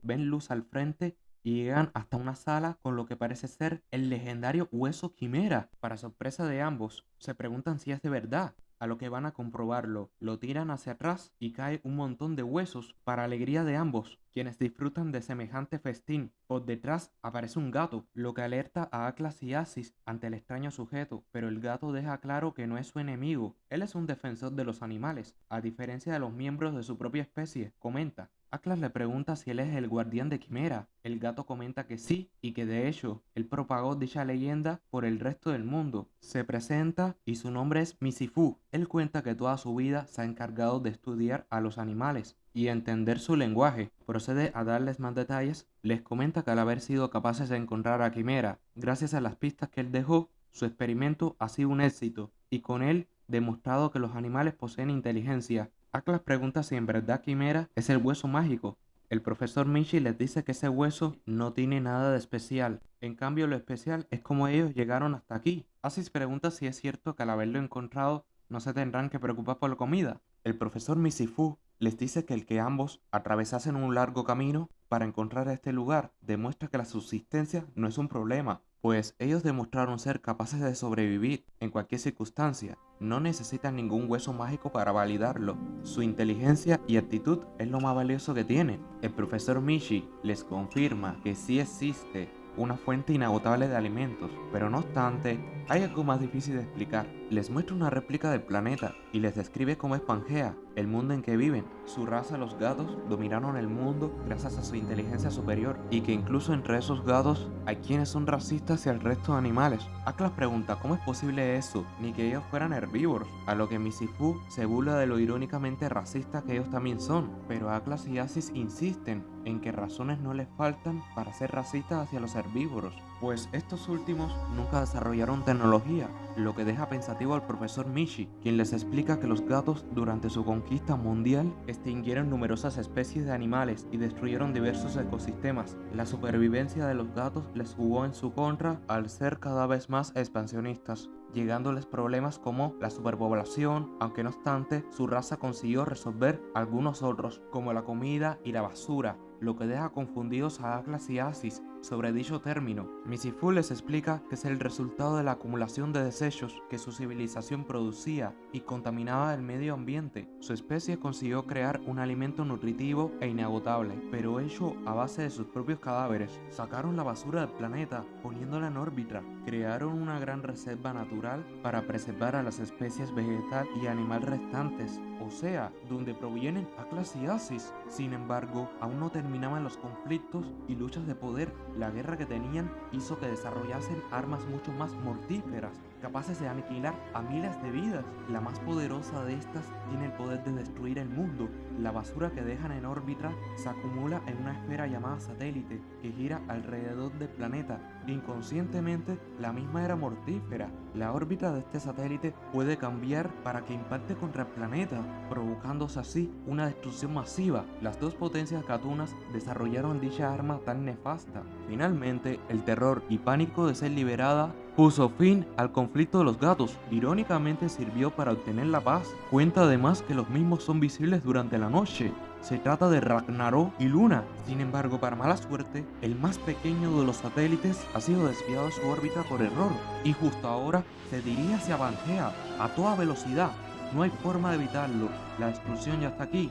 Ven luz al frente y llegan hasta una sala con lo que parece ser el legendario hueso quimera. Para sorpresa de ambos, se preguntan si es de verdad, a lo que van a comprobarlo. Lo tiran hacia atrás y cae un montón de huesos para alegría de ambos, quienes disfrutan de semejante festín. Por detrás aparece un gato, lo que alerta a Atlas y Asis ante el extraño sujeto, pero el gato deja claro que no es su enemigo. Él es un defensor de los animales, a diferencia de los miembros de su propia especie, comenta. Atlas le pregunta si él es el guardián de Quimera. El gato comenta que sí y que de hecho él propagó dicha leyenda por el resto del mundo. Se presenta y su nombre es Misifú. Él cuenta que toda su vida se ha encargado de estudiar a los animales y entender su lenguaje, pero procede a darles más detalles, les comenta que al haber sido capaces de encontrar a Quimera, gracias a las pistas que él dejó, su experimento ha sido un éxito y con él demostrado que los animales poseen inteligencia. Atlas pregunta si en verdad Quimera es el hueso mágico. El profesor Michi les dice que ese hueso no tiene nada de especial. En cambio, lo especial es cómo ellos llegaron hasta aquí. Asis pregunta si es cierto que al haberlo encontrado no se tendrán que preocupar por la comida. El profesor Misifu les dice que el que ambos atravesasen un largo camino para encontrar este lugar demuestra que la subsistencia no es un problema, pues ellos demostraron ser capaces de sobrevivir en cualquier circunstancia. No necesitan ningún hueso mágico para validarlo. Su inteligencia y actitud es lo más valioso que tienen. El profesor Michi les confirma que sí existe una fuente inagotable de alimentos, pero no obstante, hay algo más difícil de explicar. Les muestra una réplica del planeta y les describe cómo es Pangea, el mundo en que viven. Su raza, los gatos, dominaron el mundo gracias a su inteligencia superior y que incluso entre esos gatos hay quienes son racistas hacia el resto de animales. Atlas pregunta cómo es posible eso, ni que ellos fueran herbívoros, a lo que Misifu se burla de lo irónicamente racista que ellos también son, pero Atlas y Asis insisten en que razones no les faltan para ser racistas hacia los herbívoros, pues estos últimos nunca desarrollaron tecnología, lo que deja pensativo al profesor Michi, quien les explica que los gatos durante su conquista mundial extinguieron numerosas especies de animales y destruyeron diversos ecosistemas. La supervivencia de los gatos les jugó en su contra al ser cada vez más expansionistas, llegándoles problemas como la superpoblación, aunque no obstante su raza consiguió resolver algunos otros, como la comida y la basura, lo que deja confundidos a Atlas y Asis sobre dicho término. Misifu les explica que es el resultado de la acumulación de desechos que su civilización producía y contaminaba el medio ambiente. Su especie consiguió crear un alimento nutritivo e inagotable, pero hecho a base de sus propios cadáveres. Sacaron la basura del planeta poniéndola en órbita. Crearon una gran reserva natural para preservar a las especies vegetal y animal restantes, o sea, donde provienen Atlas y Asis. Sin embargo, aún no terminaban los conflictos y luchas de poder. La guerra que tenían hizo que desarrollasen armas mucho más mortíferas, capaces de aniquilar a miles de vidas. La más poderosa de estas tiene el poder de destruir el mundo. La basura que dejan en órbita se acumula en una esfera llamada satélite que gira alrededor del planeta. Inconscientemente, la misma era mortífera. La órbita de este satélite puede cambiar para que impacte contra el planeta, provocándose así una destrucción masiva. Las dos potencias gatunas desarrollaron dicha arma tan nefasta. Finalmente, el terror y pánico de ser liberada puso fin al conflicto de los gatos. Irónicamente sirvió para obtener la paz. Cuenta además que los mismos son visibles durante la noche. Se trata de Ragnarok y Luna. Sin embargo, para mala suerte, el más pequeño de los satélites ha sido desviado de su órbita por error y justo ahora se dirige hacia Pangea a toda velocidad. No hay forma de evitarlo. La destrucción ya está aquí.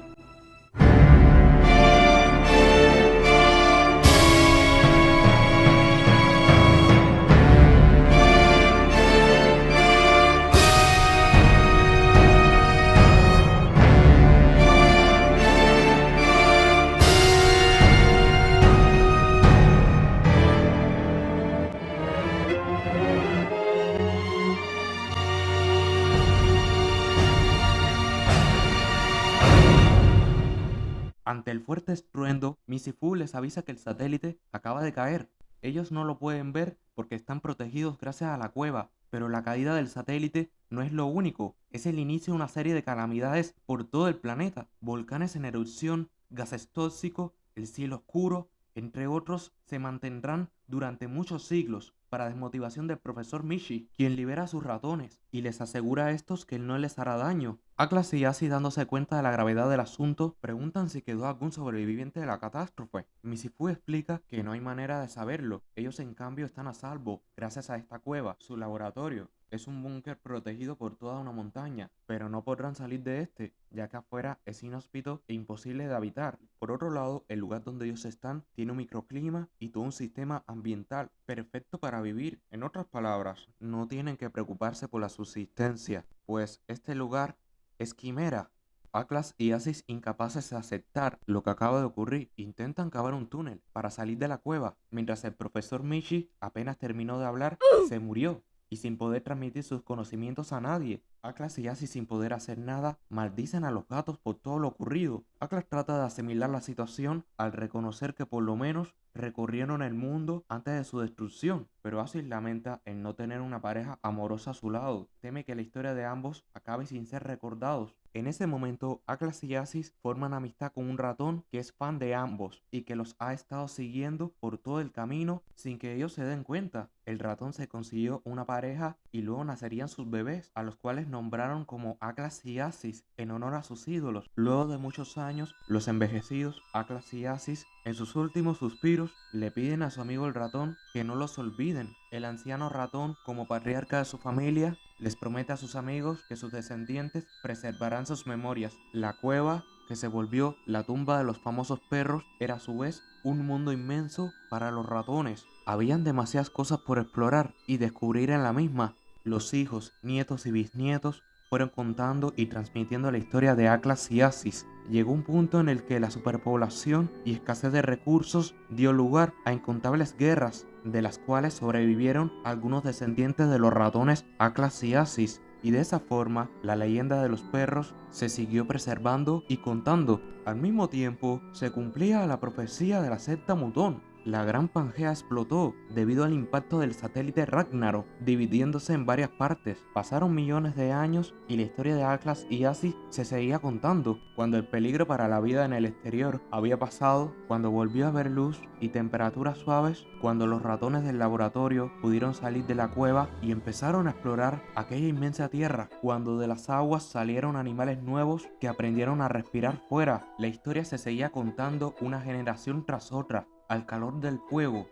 Ante el fuerte estruendo, Misifu les avisa que el satélite acaba de caer. Ellos no lo pueden ver porque están protegidos gracias a la cueva, pero la caída del satélite no es lo único, es el inicio de una serie de calamidades por todo el planeta. Volcanes en erupción, gases tóxicos, el cielo oscuro, entre otros, se mantendrán durante muchos siglos para desmotivación del profesor Michi, quien libera a sus ratones y les asegura a estos que él no les hará daño. Atlas y Asis, dándose cuenta de la gravedad del asunto, preguntan si quedó algún sobreviviente de la catástrofe. Misifu explica que no hay manera de saberlo, ellos en cambio están a salvo gracias a esta cueva, su laboratorio. Es un búnker protegido por toda una montaña, pero no podrán salir de este, ya que afuera es inhóspito e imposible de habitar. Por otro lado, el lugar donde ellos están tiene un microclima y todo un sistema ambiental perfecto para vivir. En otras palabras, no tienen que preocuparse por la subsistencia, pues este lugar es Quimera. Atlas y Asis, incapaces de aceptar lo que acaba de ocurrir, intentan cavar un túnel para salir de la cueva, mientras el profesor Michi apenas terminó de hablar, se murió. y sin poder transmitir sus conocimientos a nadie. Atlas y Asis, sin poder hacer nada, maldicen a los gatos por todo lo ocurrido. Atlas trata de asimilar la situación al reconocer que por lo menos recorrieron el mundo antes de su destrucción, pero Asis lamenta el no tener una pareja amorosa a su lado. Teme que la historia de ambos acabe sin ser recordados. En ese momento, Atlas y Asis forman amistad con un ratón que es fan de ambos y que los ha estado siguiendo por todo el camino sin que ellos se den cuenta. El ratón se consiguió una pareja y luego nacerían sus bebés, a los cuales nombraron como Atlas y Asis en honor a sus ídolos. Luego de muchos años, los envejecidos Atlas y Asis, en sus últimos suspiros, le piden a su amigo el ratón que no los olviden. El anciano ratón, como patriarca de su familia, les promete a sus amigos que sus descendientes preservarán sus memorias. La cueva, que se volvió la tumba de los famosos perros, era a su vez un mundo inmenso para los ratones. Habían demasiadas cosas por explorar y descubrir en la misma. Los hijos, nietos y bisnietos fueron contando y transmitiendo la historia de Atlas y Asis. Llegó un punto en el que la superpoblación y escasez de recursos dio lugar a incontables guerras, de las cuales sobrevivieron algunos descendientes de los ratones Atlas y Asis, y de esa forma la leyenda de los perros se siguió preservando y contando. Al mismo tiempo se cumplía la profecía de la secta Mutón. La gran Pangea explotó debido al impacto del satélite Ragnarok, dividiéndose en varias partes. Pasaron millones de años y la historia de Atlas y Asis se seguía contando. Cuando el peligro para la vida en el exterior había pasado, cuando volvió a haber luz y temperaturas suaves, cuando los ratones del laboratorio pudieron salir de la cueva y empezaron a explorar aquella inmensa tierra, cuando de las aguas salieron animales nuevos que aprendieron a respirar fuera, la historia se seguía contando una generación tras otra, al calor del fuego.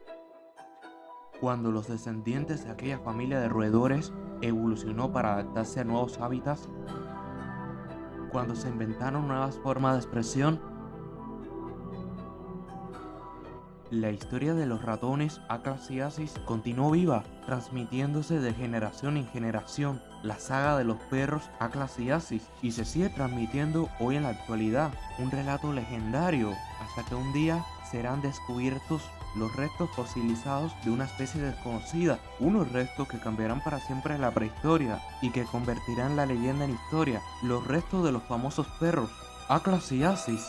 Cuando los descendientes de aquella familia de roedores evolucionó para adaptarse a nuevos hábitats, cuando se inventaron nuevas formas de expresión, la historia de los ratones Atlas y Asis continuó viva, transmitiéndose de generación en generación. La saga de los perros Atlas y Asis, y se sigue transmitiendo hoy en la actualidad, un relato legendario, hasta que un día serán descubiertos los restos fosilizados de una especie desconocida, unos restos que cambiarán para siempre la prehistoria y que convertirán la leyenda en historia, los restos de los famosos perros Atlas y Asis.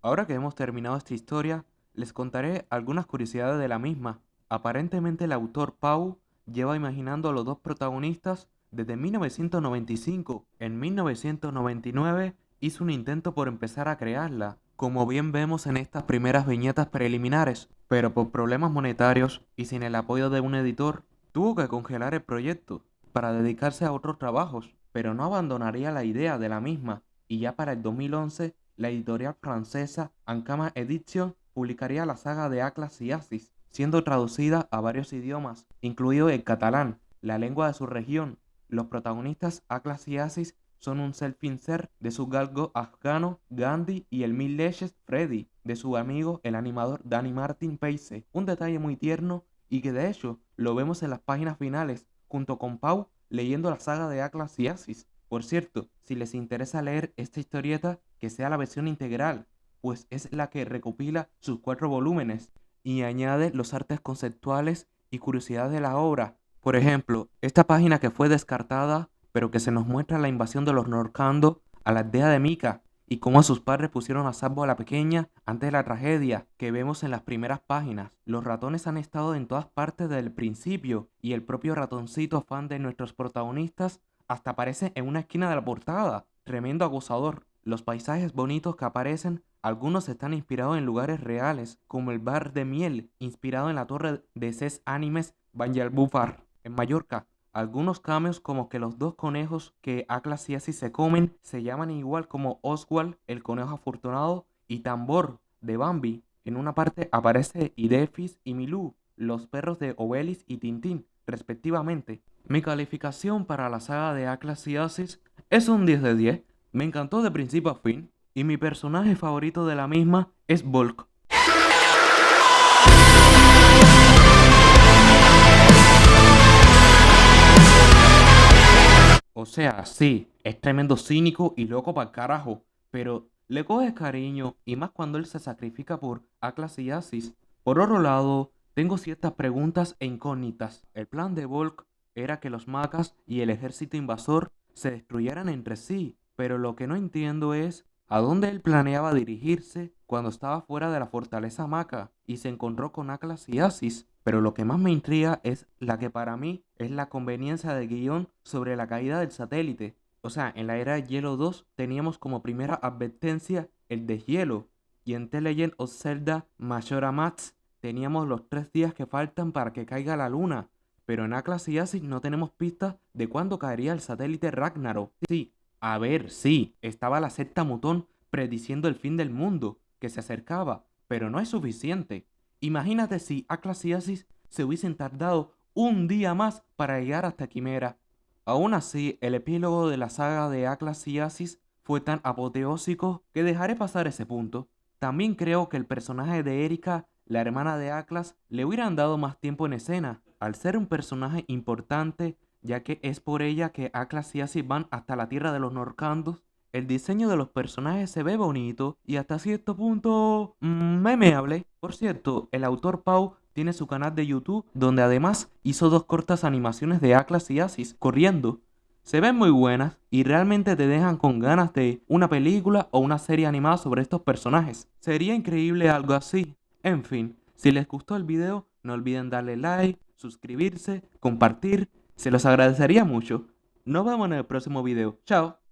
Ahora que hemos terminado esta historia, les contaré algunas curiosidades de la misma. Aparentemente el autor Poe lleva imaginando a los dos protagonistas desde 1995. En 1999 hizo un intento por empezar a crearla, como bien vemos en estas primeras viñetas preliminares, pero por problemas monetarios y sin el apoyo de un editor, tuvo que congelar el proyecto para dedicarse a otros trabajos, pero no abandonaría la idea de la misma, y ya para el 2011 la editorial francesa Ankama Edition publicaría la saga de Atlas y Asis, siendo traducida a varios idiomas, incluido el catalán, la lengua de su región. Los protagonistas Atlas y Asis son un self-insert de su galgo afgano Gandhi y el mil leches Freddy, de su amigo el animador Danny Martin Pace. Un detalle muy tierno y que de hecho lo vemos en las páginas finales, junto con Pau leyendo la saga de Atlas y Asis. Por cierto, si les interesa leer esta historieta, que sea la versión integral, pues es la que recopila sus 4 volúmenes y añade los artes conceptuales y curiosidades de la obra. Por ejemplo, esta página que fue descartada, pero que se nos muestra la invasión de los Norcando a la aldea de Mika y cómo sus padres pusieron a salvo a la pequeña antes de la tragedia que vemos en las primeras páginas. Los ratones han estado en todas partes desde el principio y el propio ratoncito fan de nuestros protagonistas hasta aparece en una esquina de la portada. Tremendo acosador. Los paisajes bonitos que aparecen, algunos están inspirados en lugares reales, como el bar de miel, inspirado en la torre de ses animes Banyalbufar, en Mallorca. Algunos cameos como que los 2 conejos que Atlas y Asis se comen se llaman igual como Oswald, el conejo afortunado, y Tambor, de Bambi. En una parte aparece Idefis y Milú, los perros de Obelix y Tintín, respectivamente. Mi calificación para la saga de Atlas y Asis es un 10 de 10. Me encantó de principio a fin, y mi personaje favorito de la misma es Volk. O sea, sí, es tremendo cínico y loco para carajo, pero le coges cariño y más cuando él se sacrifica por Atlas y Asis. Por otro lado, tengo ciertas preguntas e incógnitas. El plan de Volk era que los Macas y el ejército invasor se destruyeran entre sí, pero lo que no entiendo es a dónde él planeaba dirigirse cuando estaba fuera de la fortaleza Maca y se encontró con Atlas y Asis. Pero lo que más me intriga es la que para mí es la conveniencia del guión sobre la caída del satélite. O sea, en la era de Hielo 2 teníamos como primera advertencia el deshielo y en The Legend of Zelda Majora Mask teníamos los 3 días que faltan para que caiga la luna. Pero en Atlas y Asis no tenemos pistas de cuándo caería el satélite Ragnarok. Sí, a ver, sí, estaba la secta Mutón prediciendo el fin del mundo, que se acercaba, pero no es suficiente. Imagínate si Atlas y Asis se hubiesen tardado un día más para llegar hasta Quimera. Aún así, el epílogo de la saga de Atlas y Asis fue tan apoteósico que dejaré pasar ese punto. También creo que el personaje de Erika, la hermana de Atlas, le hubieran dado más tiempo en escena, al ser un personaje importante, ya que es por ella que Atlas y Asis van hasta la tierra de los Norcandos. El diseño de los personajes se ve bonito y hasta cierto punto memeable. Por cierto, el autor Pau tiene su canal de YouTube donde además hizo 2 cortas animaciones de Atlas y Asis corriendo. Se ven muy buenas y realmente te dejan con ganas de una película o una serie animada sobre estos personajes. Sería increíble algo así. En fin, si les gustó el video, no olviden darle like, suscribirse, compartir. Se los agradecería mucho. Nos vemos en el próximo video. Chao.